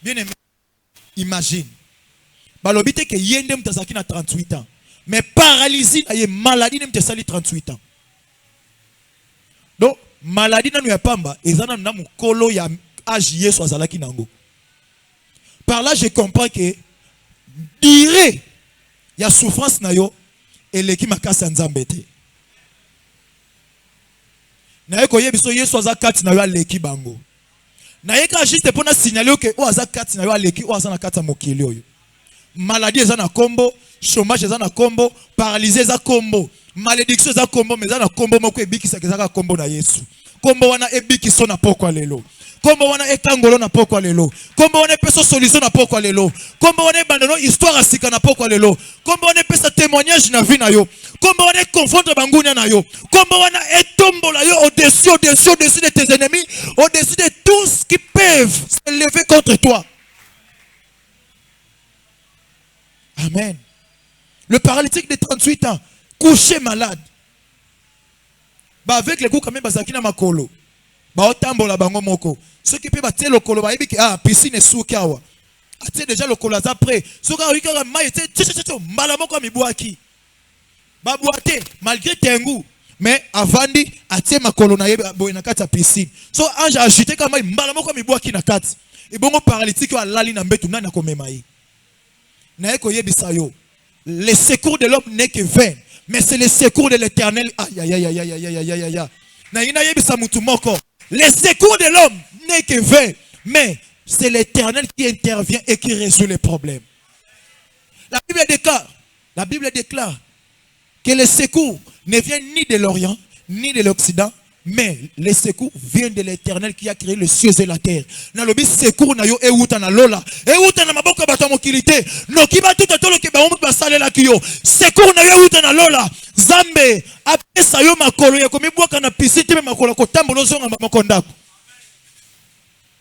Bien aimé. Imagine. Balobite que yendem tazaki na 38 ans. Mais paralysie, il y a maladie nem te sali 38 ans. Donc, maladie na nou ya pamba, ezana na mukolo ya âge yeso azalaki nango. Par là, je comprends que dire il y a souffrance na yo et l'équipe makasa nzambe te. Na yeko yebiso yeso aza kati na yo aleki bango. Na yeka juste pour na signaler que o aza kati na yo aleki o aza na kati mokili oyo. Maladie eza na kombo, chômage eza na kombo, paralysé eza kombo, malédiction eza kombo, mais eza na kombo moko ebiki sa eza kombo na Yesu. Kombo wana ebiki so na pokwa lelo. Comme on a ekangolo na pokwa lelo. Comme on a peso solution na pokwa lelo. Comme on a bandano histoire à sika na pokwa lelo. Comme on a pesa témoignage na vie na yo. Comme on a confondre bangunya na yo. Comme on a etombola yo au-dessus de tes ennemis, au-dessus de tous qui peuvent se lever contre toi. Amen. Le paralytique de 38 ans, couché malade. Bah avec les coups quand même bazakina makolo. Bah otambola bango moko. Ceux qui peuvent battre le colo, bah ibi ah piscine sous kawa. Atie déjà le colo après. Ceux qui ont eu un maille, malamoko mibuaki. Bah boite malgré tengu. Mais avandi atie makolo na yebe boy na kata piscine. So ange agité comme malamoko mibuaki na kati. Et bongo paralytique wa lali na mbetu na komemayi. Na eko yebisa yo. Le secours de l'homme n'est que vain. Mais c'est le secours de l'Éternel. Aïe aïe aïe aïe aïe aïe aïe aïe aïe. Na ina yebisa mutu moko. Le secours de l'homme n'est que vain. Mais c'est l'Éternel qui intervient et qui résout les problèmes. La Bible déclare que le secours ne vient ni de l'Orient, ni de l'Occident, mais le secours vient de l'Éternel qui a créé les cieux et la terre. Na lobi secours na yo e uta na lola, e uta na maboko bato mokilité. No kiba tout tolo ke ba ba salela ki yo. Secours na yo uta na lola. Zambe apesa yo makolo ya komibwaka na pisite me makolo ko tambolo zonga makondako.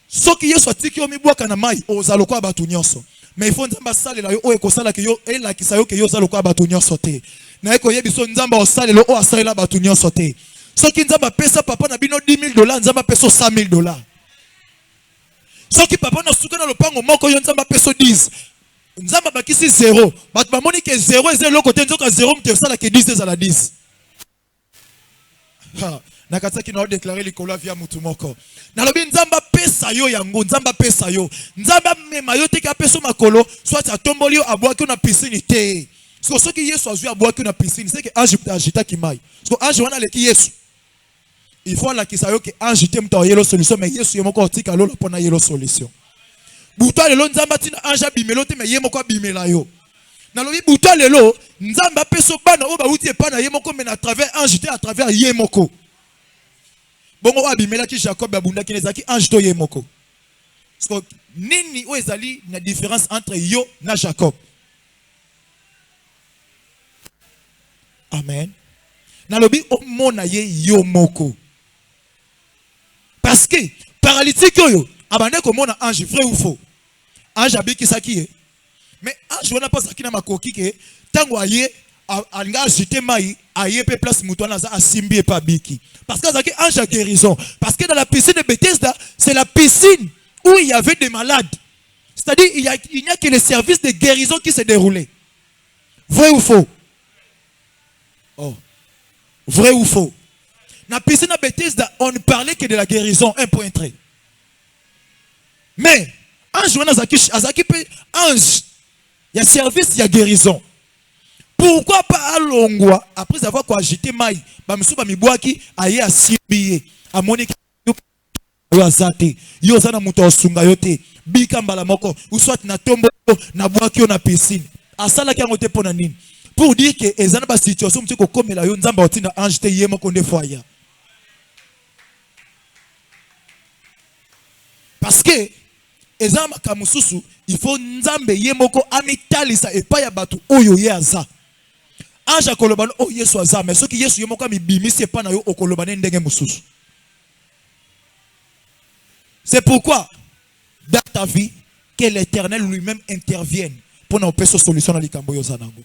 Soki Yesu atiki yo mibwaka na mai ozalo kwa batu nyonso. Mais il faut nzamba salela yo o ekosala ke yo e la kisayo ke yo zalo kwa batu nyonso te. Na eko yebiso nzamba osalela o asalela batu nyonso te. Ce qui nzamba pesa papa na bino $10,000, nzamba peso $100,000. Ce qui papa na suka na lopango moko yo nzamba peso 10. Nzamba bakisi 0. Bat ba moni ke 0 est le côté nzoka 0 mte sala ke 10 est à la 10. Ha, na kataki na déclarer likolo via mutu moko. Na lobi nzamba pesa yo yango, nzamba pesa yo. Nzamba mema yo te ka peso makolo, soit a tomboli yo abwa ki na piscine te. Parce que ce qui Yesu a vu abwa ki na piscine, c'est que ange agita ki mai. Parce que ange wana le ki Yesu. Il faut la kisayo que ange te mta yelo solution mais Yesu yemoko otika lolo pona yelo solution. Buta lelo nzamba tina ange bimelo te mais yemoko bimela yo. Na lobi buta lelo nzamba peso bana o ba uti epana yemoko mais à travers ange te à travers yemoko. Bongo abimela ki Jacob abunda ki nezaki ange to yemoko. Parce que nini o ezali na différence entre yo na Jacob. Amen. Na lobi o mona ye yo moko. Parce que paralytique yo abandé comme on a ange vrai ou faux. Ange abiki saki mais ange wana pas saki na makoki ke tango aye anga agité mai aye pe place muto na za asimbi et pas biki. Parce que saki ange a guérison parce que dans la piscine de Bethesda, c'est la piscine où il y avait des malades. C'est-à-dire il n'y a que le service de guérison qui s'est déroulé. Vrai ou faux? Oh. Vrai ou faux? Dans la piscine de Bethesda, on ne parlait que de la guérison, 1.3. Mais, ange, ange, il y a service, il y a guérison. Pourquoi pas à Longwa, après avoir agité maï, bamisuba miboaki, aye a sibiye, a monique, yo azate, yo zana muto osunga yote, bika mbala moko, ou soit na tombo, na boaki na piscine. Asala ki angote pona nini. Pour dire que les gens ba situation mtiko comme la yo nzamba otina ange te yemo konde foya. Parce que les gens makamususu il faut nzambe yemoko amitalisa et pas ya batu oyo ye aza. Ange kolobana o Yesu aza mais ce qui Yesu yemoko mi bimi c'est pas na yo okolobana ndenge mususu. C'est pourquoi dans ta vie que l'Éternel lui-même intervienne pour nous faire solution dans les camboyo zanango.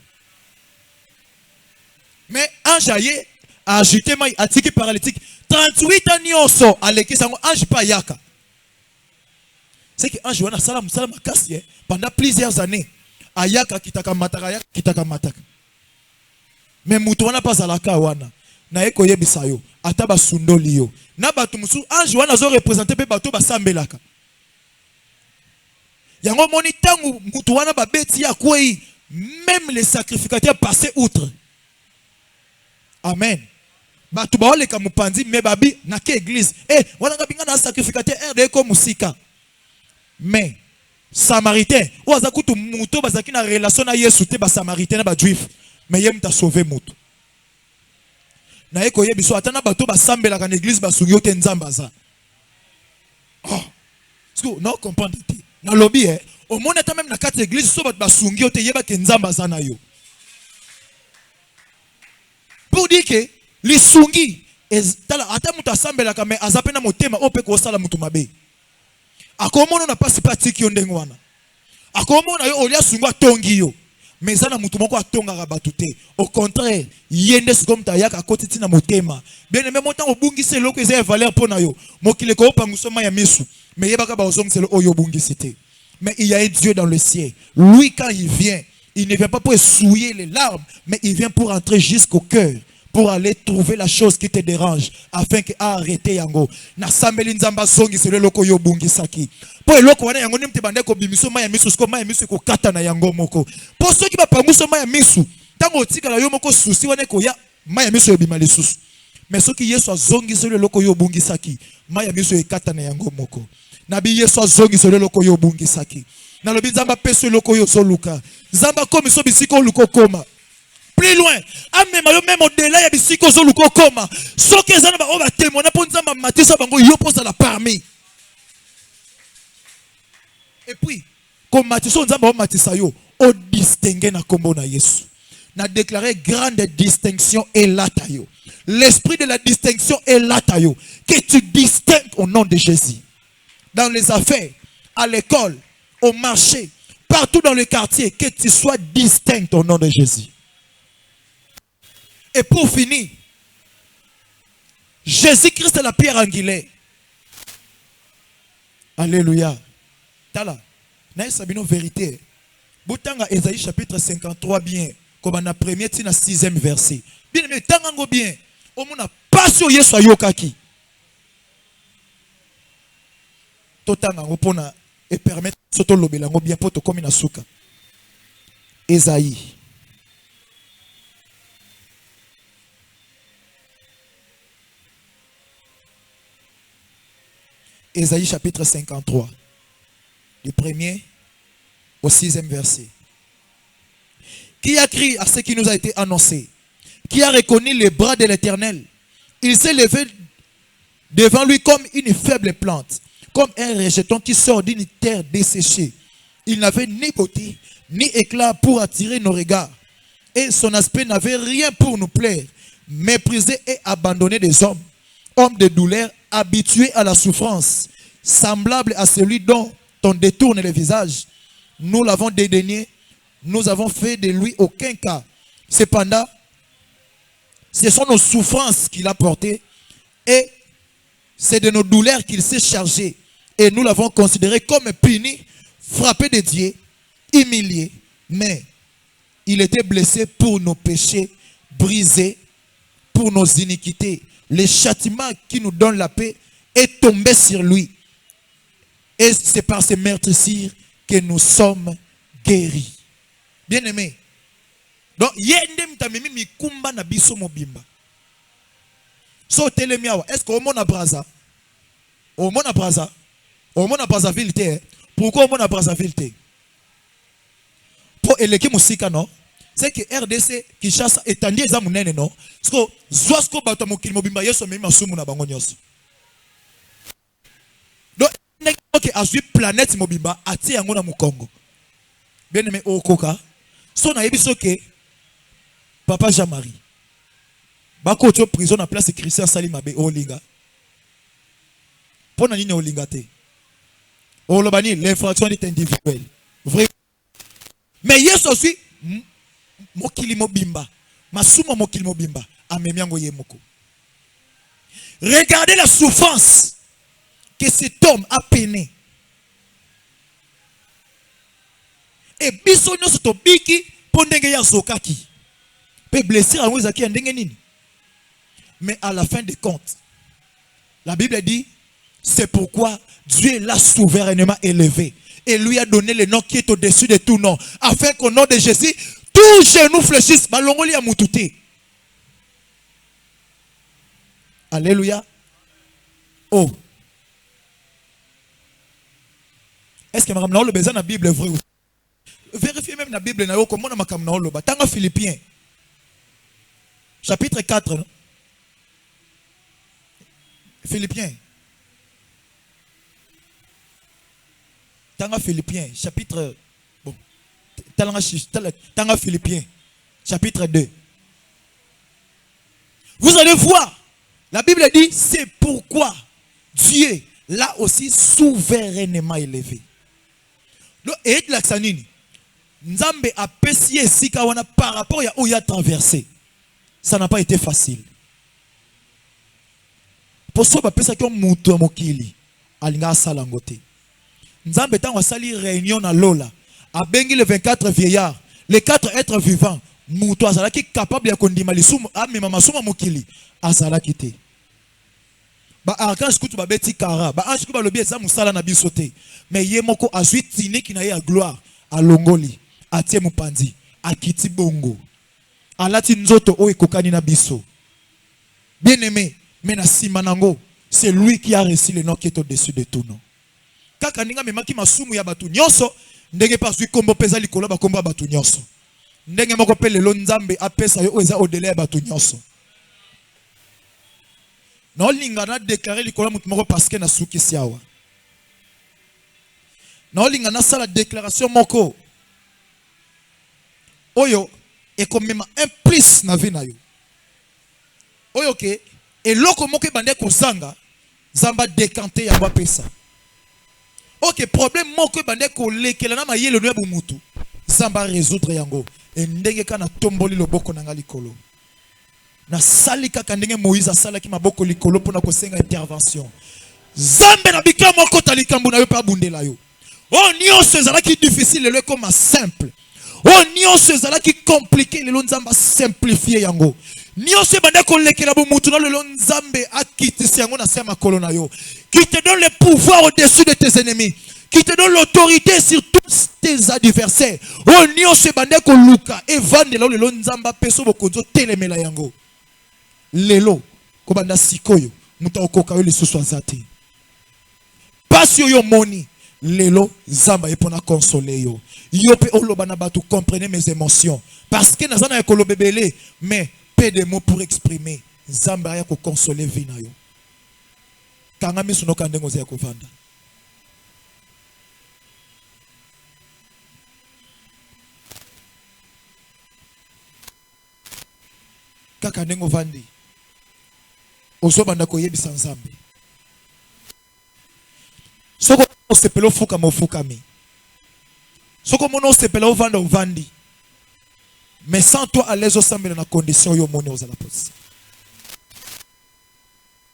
Mais ange aye a ajouté mai atiki paralytique 38 ans nyoso aleki sango ange pa yaka. C'est que ange wana salam makasi pendant plusieurs années ayaka kitaka mataka. Mais mutu wana pas alaka wana na eko yebisa yo ata ba sundoli yo na batu musu ange wana zo représenter pe bato basambelaka. Yango moni tangu mutu wana ba beti ya kwei même les sacrificateurs passaient outre. Amen. Batu ba ole kamupanzi me babi na ke église. Wana kabinga na sacrificateur RD ko musika. Mais Samaritain, ou azakutu muto bazaki na relation na Yesu te ba Samaritain na ba juif. Mais yem ta sauvé muto. Na eko yebiso atana bato ba sambela ka église ba sungi ote nzamba za. Oh, non comprendre te. Na lobby au monde est même na quatre églises so bat basungi te yeba ke nzamba zana yo. Pour dire que les sungi tala ata muta sambela kame azapena motema ope ko sala mutu mabe. Akomono na pasi patiki ondengwana. Akomono yo olia sungwa tongi yo. Mais ça na mutu moko atonga ka batute. Au contraire, yende comme ta yaka kotiti na motema. Bien même montant obungi c'est loko ezay valeur pona yo. Mokile ko pangusoma ya misu. Mais yebaka ba ozong c'est le oyo bungi c'était. Mais il y a un Dieu dans le ciel. Lui quand il vient, il ne vient pas pour essuyer les larmes, mais il vient pour entrer jusqu'au cœur, pour aller trouver la chose qui te dérange, afin que arrêter yango. Na sambeli nzamba songi c'est le loko yo bungi saki. Po eloko wana yango nimte bande ko bimiso maya misu sko maya misu ko kata na yango moko. Po soki ba panguso maya misu, tango otika la yo moko susi wana ko ya maya misu yo bimali susu. Mais soki Yesu azongi c'est le loko yo bungi saki, maya misu e kata na yango moko. Nabi Yesu azongi c'est le loko yo bungi saki. Na lobi nzamba peso loko yo so luka. Nzamba komi so bisiko luko koma. Plus loin, même au-delà, il y a des psychoses ou comment. Ce que les gens ont témoigné pour nous dire, Matissa Bango, il oppose à la parmi. Et puis, comme Matissa, on a Matissa, on distingue na combo na Yesu. On a déclaré grande distinction et là tayo. L'esprit de la distinction est là tayo. Que tu distingues au nom de Jésus. Dans les affaires, à l'école, au marché, partout dans le quartier, que tu sois distinct au nom de Jésus. Et pour finir, Jésus-Christ est la pierre angulaire. Alléluia. Tala, na sabino vérité. Boutanga Esaïe chapitre 53 bien, comme on a premier tina 6e verset. Bien mais tangango bien. O mona passion Yesu ayokaki. Totanga ngopona et permettre soto lobelango bien poto comme na suka. Esaïe Ésaïe chapitre 53, du 1er au 6e verset. Qui a crié à ce qui nous a été annoncé? Qui a reconnu les bras de l'Éternel? Il s'est levé devant lui comme une faible plante, comme un rejeton qui sort d'une terre desséchée. Il n'avait ni beauté, ni éclat pour attirer nos regards. Et son aspect n'avait rien pour nous plaire. Méprisé et abandonné des hommes. Homme de douleur, habitué à la souffrance, semblable à celui dont on détourne le visage. Nous l'avons dédaigné, nous avons fait de lui aucun cas. Cependant, ce sont nos souffrances qu'il a portées et c'est de nos douleurs qu'il s'est chargé. Et nous l'avons considéré comme puni, frappé de Dieu, humilié. Mais il était blessé pour nos péchés, brisé pour nos iniquités. Le châtiment qui nous donne la paix est tombé sur lui. Et c'est par ces meurtrissures que nous sommes guéris. Bien aimé. Donc, yende mtamimi mikumba na biso mobimba. So telemiawa, est-ce qu'on mona braza? On mona braza? On mona Brazzaville te? Pourquoi on mona Brazzaville te? Pour eleki musika non? C'est que RDC Kinshasa étendue za munene non? Parce que zoasko bato mokili mobimba yeso memi masumu na bango nyonso. Donc que azui planète mobimba ati yango na mukongo. Bien aimé okoka. So na yebiso ke Papa Jean-Marie. Bako to prison na place Christian Salimabe olinga. Pona nini olinga te? Olobani l'infraction est individuelle. Vrai. Mais yeso aussi mokili mobimba masumo mokili mobimba amemiango yemoko. Regardez la souffrance que cet homme a peiné. Et biso nyoso to biki pondenge ya sokaki. Pe blessir a wezaki ndenge nini. Mais à la fin des comptes, la Bible dit, c'est pourquoi Dieu l'a souverainement élevé et lui a donné le nom qui est au-dessus de tout nom, afin qu'au nom de Jésus, tout genou fléchisse. Balongoli a moututé. Alléluia. Oh. Est-ce que madame le besoin de la Bible est vrai? Vérifiez même la Bible. Comment on a makam na oloba. Tanga Philippiens. Chapitre 4. Non? Philippiens. Tanga Philippiens, chapitre... Bon. Tanga Philippiens, chapitre 2. Vous allez voir. La Bible dit, c'est pourquoi Dieu l'a aussi souverainement élevé. Et la Xanini, Nzambe a pessié Sikawana par rapport à où il a traversé. Ça n'a pas été facile. Pour ça, il y a un mokili. Alinga salangote. Nzambe tant sali réunion na Lola. A bengi les 24 vieillards. Les 4 êtres vivants. Mouto azalaki capable ya kondima lisumu. Amema masuma mokili. Azalaki te. Ba arkange kutu ba beti kara. Ba ange kutu ba lobi eza musala na bisote. Mais ye moko azui tine ki na ye a gloire. A longoli. A tie mupandi. A kiti bongo. Alati nzoto o ekokani na biso. Bien aimé. Mais na simanango, c'est lui qui a reçu le nom qui est au-dessus de tout nom. Kaka ninga memaki masumu ya batu nyonso, ndenge pasui kombo peza likolo ba kombo batu nyonso. Ndenge moko pe lelo Nzambe apesa yo eza au-delà ya batu nyonso. Na olinga na déclarer likolo mutu moko parce que na suki siawa. Na olinga na sala déclaration moko. Oyo ekomema un plus na vie na yo. Oyo ke et loko moke bande kozanga zamba décanté ya pesa. OK, problème moko bande ko lekela na mayele no bu mutu. Zamba résoudre yango. Et ndenge kana tomboli loboko na likolo. Na sali kaka ndenge Moïse asalaki maboko likolo pona ko senga intervention. Zambe na bika moko talikambu na yo pa bundela yo. Oh nyonso ezalaki difficile le comme simple. Oh nyonso ezalaki compliqué le nzamba simplifier yango. Nyonso bande ko lekela bu mutu na le nzambe akitisi yango na sema kolona yo. Qui te donne le pouvoir au-dessus de tes ennemis. Qui te donne l'autorité sur tous tes adversaires. Oh nyonso bande ko luka e vandela le nzamba peso bokonzo telemela yango. Lelo ko banda sikoyo muta okoka yo lisusu azati. Pas yo moni. Lelo zamba epona consoler yo. Yo pe oloba na batu comprenez mes émotions parce que nazana ya kolobebele mais peu de mots pour exprimer zamba ya ko consoler vie na yo. Kanga misu no kandengo za ko vanda. Kaka ndengo vandi. Ozo banda ko yebisa nzambe. Soko sepelo fuka mofukami. Soko mono sepelo ovanda ovandi. Mais sans toi à l'aise au semble dans la condition yo mono aux apôtres.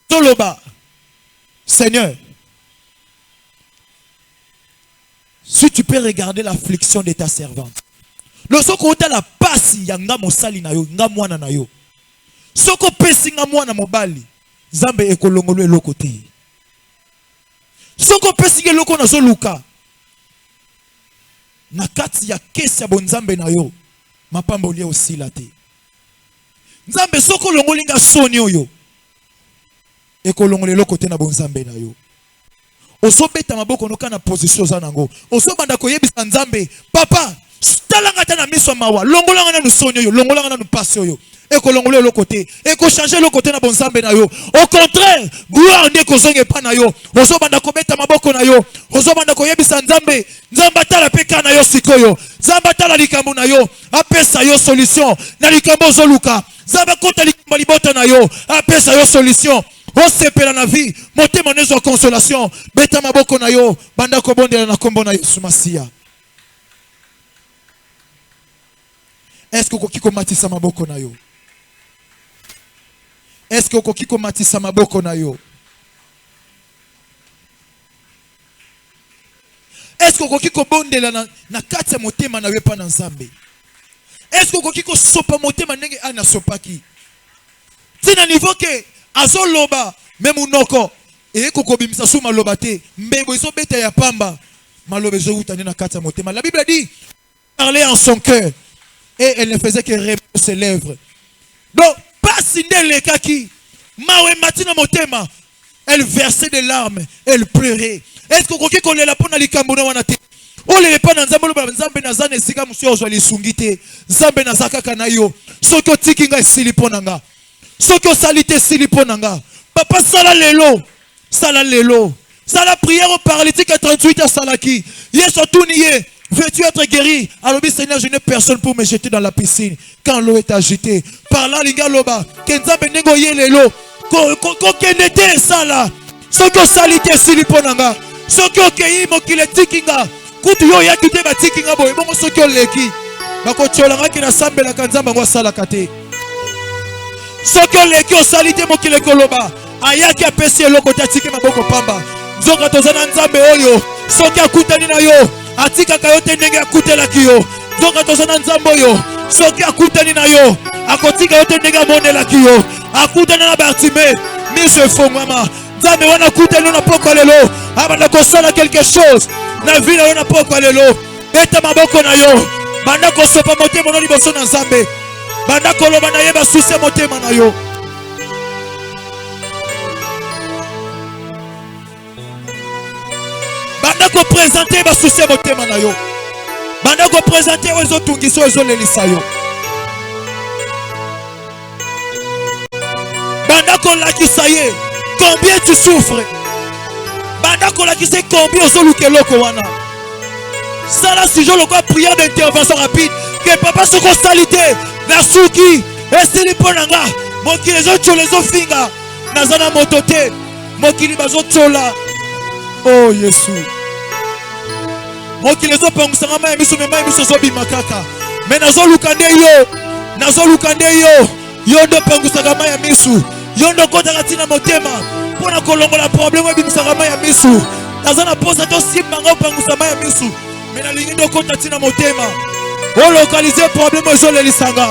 Toloba. Seigneur. Si tu peux regarder l'affliction de ta servante. Le soko ota la pasi yanga mosali na yo, nga mwana na yo. Soko pesi nga mwana mobali. Zambe ekolongolo eloko te. Soko pesi ke loko na zo luka. Na kati ya kesi ya bonzambe na yo. Mapambo lia aussi la te. Nzambe soko longolinga soni oyo. Eko longole loko te na bonzambe na yo. Oso beta maboko noka na position za nango. Oso banda koyebisa nzambe. Papa, talanga ta na miso mawa. Longolanga na soni oyo. Longolanga na pasi oyo. Eko longole loko te. Eko changer loko te na bonzambe na yo. Au contraire, gloire ndeko zonge pa na yo. Oso banda ko beta maboko na yo. Oso banda koyebisa nzambe. Nzamba tala peka na yo sikoyo. Nzamba tala likambo na yo. Apesa yo solution. Na likambo zoluka. Nzamba kota likambo libota na yo. Apesa yo solution. Osepela na vie. Motema nezo consolation. Beta maboko na yo. Banda ko bondela na kombo na Yesu Masia. Est-ce que kokiko matisa maboko na yo? Est-ce que kokiko matisa maboko na yo? Est-ce que kokiko bondela na kati ya motema na yo pa na Nzambe? Est-ce que kokiko sopa motema ndenge ana sopaki? Tina niveau que azoloba même unoko e kokobimisa su maloba te mbebo iso beta ya pamba maloba zo utane na kati ya motema. La Bible dit parler en son cœur et elle ne faisait que remuer ses lèvres. Donc pas sindele kaki mawe matina motema elle versait des larmes, elle pleurait. Est-ce que kokiko lela pona likambo na wana te? Ole le pana nzambe lo ba nzambe na zane sika musio ozwa lisungite nzambe na zakaka na yo soko tikinga esili ponanga soko salite esili ponanga papa sala lelo Ça la prière au paralytique à 38 à Salaki. Hier surtout nié. Veux-tu être guéri? Alors, Seigneur, je n'ai personne pour me jeter dans la piscine. Quand l'eau est agitée. Par là, les gars, loba. Kenza benengo yelelo. Kokenete ça là. Ce que salité siliponanga. Ce que kei mokile tikinga. Kutu yo ya kite ba tikinga boy. Bongo ce que leki. Bako tcholanga ki na sambe la kanza bango sala kate. Ce que leki o salité mokile koloba. Ayaki apesi eloko tatiki maboko pamba. Zoka tozana nzambe oyo. Soki akutani na yo. Atika kayote ndenge akutelaki yo. Zoka tozana nzambe oyo. Soki akutani na yo. Akotika yote ndenge amonelaki yo. Akutani na Bartime. Miso efongwama. Nzambe wana kutani na poko lelo. Abanda kosala quelque chose. Na vila wana poko lelo. Beta maboko na yo. Banda kosopa motema na liboso na nzambe. Banda koloba na yeba suse motema na yo. Banda ko présenter ba suse motema na yo. Banda ko présenter ozo tungiso ozo lelisa yo. Banda ko lakisa ye. Combien tu souffres? Banda ko lakisa combien ozo lukeloko wana. Ça là si je le vois prière d'intervention rapide que papa se consalité na suki esili ponanga mokili zo cholezo finga nazana motote mokili bazo chola. Oh Yesu. Mokili zo pangusanga mai miso mema miso zo bimakaka. Mais nazo lukande yo. Nazo lukande yo. Yo ndo pangusanga mai miso. Yo ndo kota katina motema. Pona kolongola problème bimisanga mai miso. Nazana posa to simbanga pangusa mai miso. Mais na lingi ndo kota tina motema. O localiser problème zo lelisanga.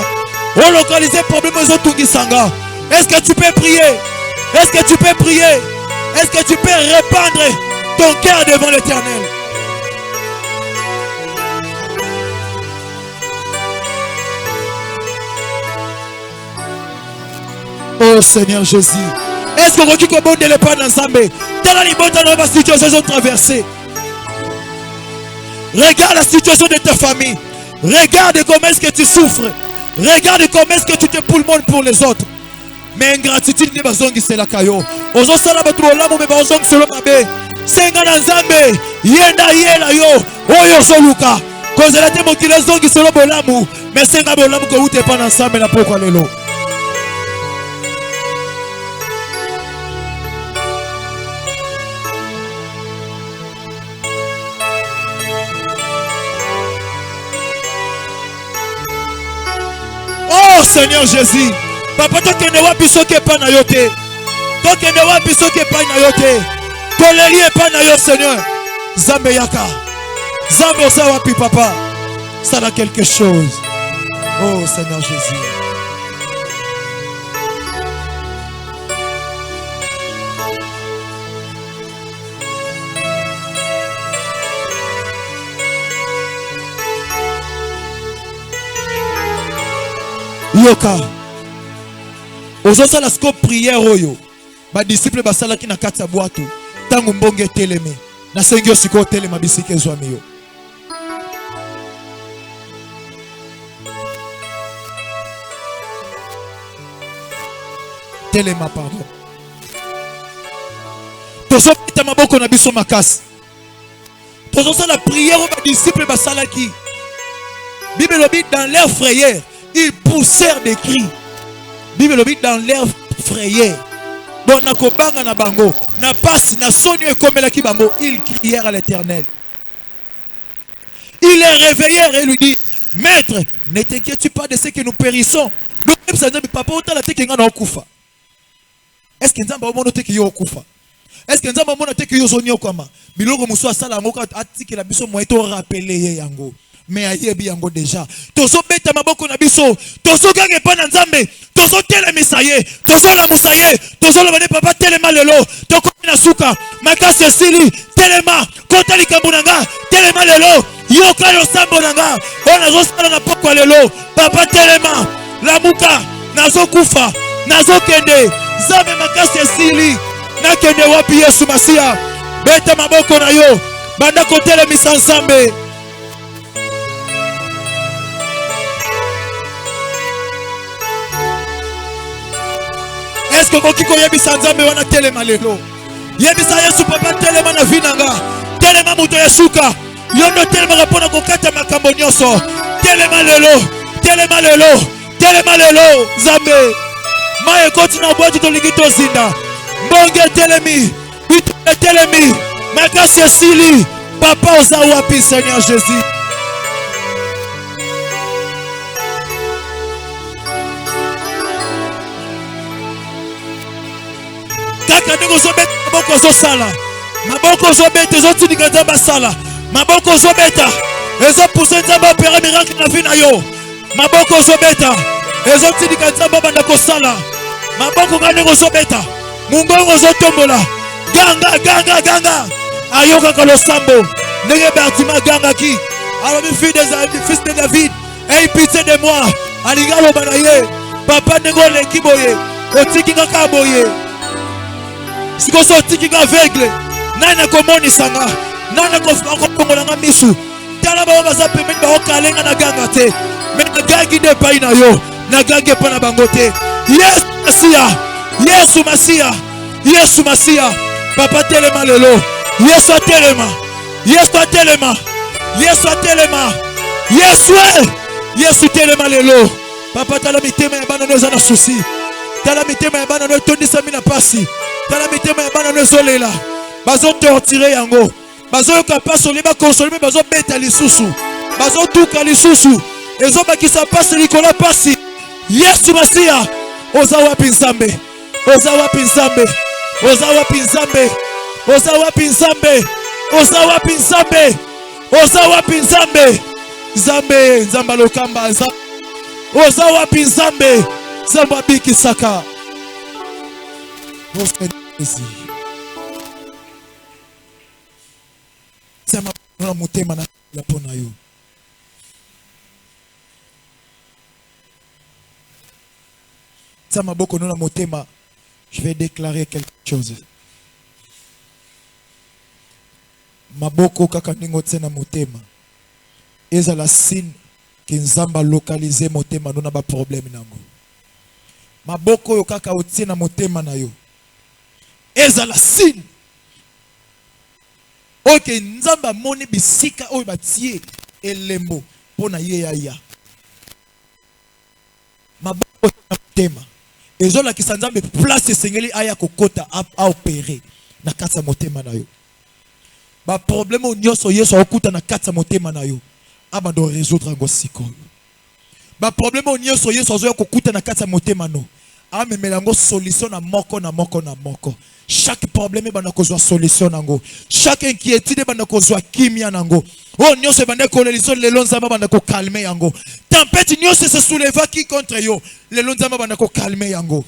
O localiser problème zo tungisanga. Est-ce que tu peux prier? Est-ce que tu peux prier? Est-ce que tu peux répandre ton cœur devant l'Éternel? Oh Seigneur Jésus. Est-ce que tu peux bonner les pas d'ensemble? Dans la liberté dans la situation traversée. Regarde la situation de ta famille. Regarde comment est-ce que tu souffres. Regarde comment est-ce que tu te poules pour les autres. Mais ingratitude n'est pas zongi c'est la caillou. Ozo sala batu olamu me ba zongi solo mabe. Senga na nzambe yenda yela yo. Oyo soluka. Kozela te mokile zongi solo bolamu. Mais senga bolamu ko ute pa na nzambe na poko lelo. Oh Seigneur Jésus. Papa to kende wapi soke pa na yote. To kende wapi soke pa na yote. To lelie pa na yo Seigneur. Zambe yaka. Zambe osa wapi papa. Ça a quelque chose. Oh Seigneur Jésus. Yoka. Ozosa la sko prière oyo. Ba disciple basala ki na kati ya bwato. Tangu mbonge teleme. Na sengi osiko telema bisike zwami yo. Telema pardon. Tozo pita maboko na biso makasi. Tozosa la prière ba disciple basala ki. Bible lobi dans leur frayeur. Ils poussèrent des cris. Bible le dit dans l'air frayé. Bon, na kobanga na bango, na passe, na soni e komela ki bango, ils crièrent à l'Éternel. Ils les réveillèrent et lui dit, Maître, ne t'inquiète pas de ce que nous périssons. Donc même ça ne papa autant la teke ngana okufa. Est-ce que nzamba omono teke yo okufa? Est-ce que nzamba omono teke yo zoni okama? Biloko muso asala ngo atiki la biso mo eto rappeler yango. Mais ayebi yango déjà. Tozo beta maboko na biso. Tozo gange pa na nzambe. Tozo tele misaye. Tozo la musaye. Tozo la bane papa telema lelo. Toko na suka. Makase sili. Telema. Kota likambu nanga. Telema lelo. Yoka yo sambo nanga. Ona zo sala na poko lelo. Papa telema. La muka. Nazo kufa. Nazo kende. Zame makase sili. Na kende wapi Yesu Masia. Beta maboko na yo. Banda kotele misansambe. Est-ce que Kokiko yebi sanzambe wana telema lelo? Yebisa Yesu papa telema na vinanga. Telema muto yesuka. Yondo telema rapona kokata makambo nyonso. Telema lelo. Telema lelo. Telema lelo. Zambe. Maye koti na boji to ligito zinda. Mbonge telemi. Bitule telemi. Makasi esili. Papa oza wapi Seigneur Jésus. Kaka ndeko zobeta maboko zosala. Maboko zobeta ezotindika nzamba sala. Maboko zobeta ezopousse nzamba opérer miracle na vie na yo. Maboko zobeta ezotindika nzamba banda kosala. Maboko ndeko zobeta mungongo zotombola. Ganga ganga ganga. Ayoka kalosambo. Ndenge Bartima ganga ki. Alors mes fils de David, aie pitié de moi. Aligalo banaye. Papa ndeko leki boye. Otiki kaka boye. Sikoso otiki ka aveugle. Nana komoni sanga. Nana kofongola nga misu. Tala ba baza pemeni ba okalenga na ganga te. Mais na gangi de pai na yo. Na gangi pa na bango te. Yesu Masia. Yesu Masia. Yesu Masia. Papa telema lelo. Yesu atelema. Yesu atelema. Yesu atelema. Yesu. Yesu telema lelo. Papa tala mitema ya bana noza na souci. Tala mitema ya bana no tondisa mina pasi. Tala mitema ya bana no zolela. Bazo torturer yango. Bazo yoka paso leba consoler bazo beta lisusu. Bazo tuka lisusu. Ezo bakisa pasi likola pasi. Yesu Masia. Oza wapi nzambe. Oza wapi nzambe. Oza wapi nzambe. Oza wapi nzambe. Oza wapi nzambe. Oza wapi nzambe. Nzambe nzamba lokamba nzambe. Oza wapi nzambe. Nzamba biki saka. Nzamba na mutema na pona yo. Nzamba boko na mutema. Je vais déclarer quelque chose. Maboko kaka ningo tsena motema. Eza la signe que nzamba localiser motema nona ba problème nango. Maboko yo kaka otsena motema na yo. Eza la signe. Oke nzamba moni bisika oyo batie elembo pona ye ya. Maboko na motema. Ezola ki sanzambe place sengeli aya kokota a opérer na kata motema na yo. Ba problème o nyoso yeso okuta na kata motema na yo. Abando résoudre ngo sikoyo. Ba problème o nyoso yeso azoya kokuta na kata motema no. Amemela ngo solution na moko na moko na moko. Chaque problème banda kozwa solution nango. Chaque inquiétude banda kozwa kimia nango. Oh nyoso banda ko leliso lelo nzamba banda ko calmer yango. Tempête nyoso se souleva qui contre yo. Lelo nzamba banda ko calmer yango.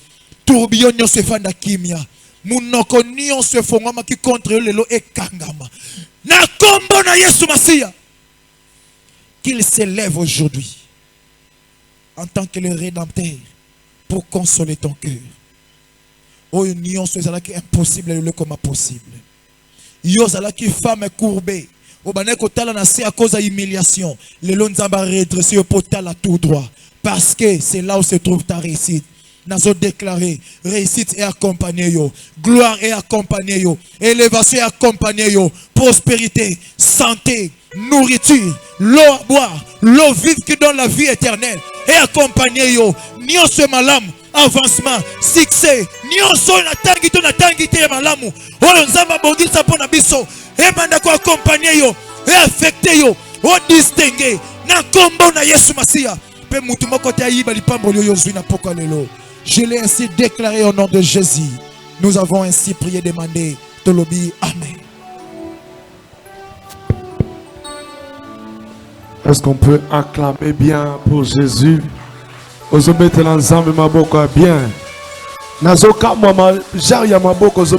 Tourbillon nyoso fanda kimia. Munoko nyonso fongama qui contre yo lelo ekangama. Na kombo na Yesu Masia. Qu'il s'élève aujourd'hui en tant que le Rédempteur pour consoler ton cœur. Oh, union, c'est impossible le comme possible. Yo zalaki femme courbée. Au baneko tala na se à cause d'humiliation. Le lonzamba redressé au potal à tout droit. Parce que c'est là où se trouve ta réussite. Nazo déclaré réussite est accompagnée yo, gloire est accompagnée yo, élévation est accompagnée yo, prospérité, santé, nourriture, l'eau à boire, l'eau vive qui donne la vie éternelle est accompagnée yo. Nyon se malam, avancement, succès, nyon so na tangi te malamu. Olo nzamba bongi sa pona biso, e banda ko accompagner yo, e affecter yo, o distinguer na kombo na Yesu Masia. Pe mutu moko te ayiba lipambo yo zwi na poko lelo. Je l'ai ainsi déclaré au nom de Jésus. Nous avons ainsi prié, demandé. Tolobi, amen. Est-ce qu'on peut acclamer bien pour Jésus? Ozobete l'ensemble maboko bien. Nazoka mama jari ya maboko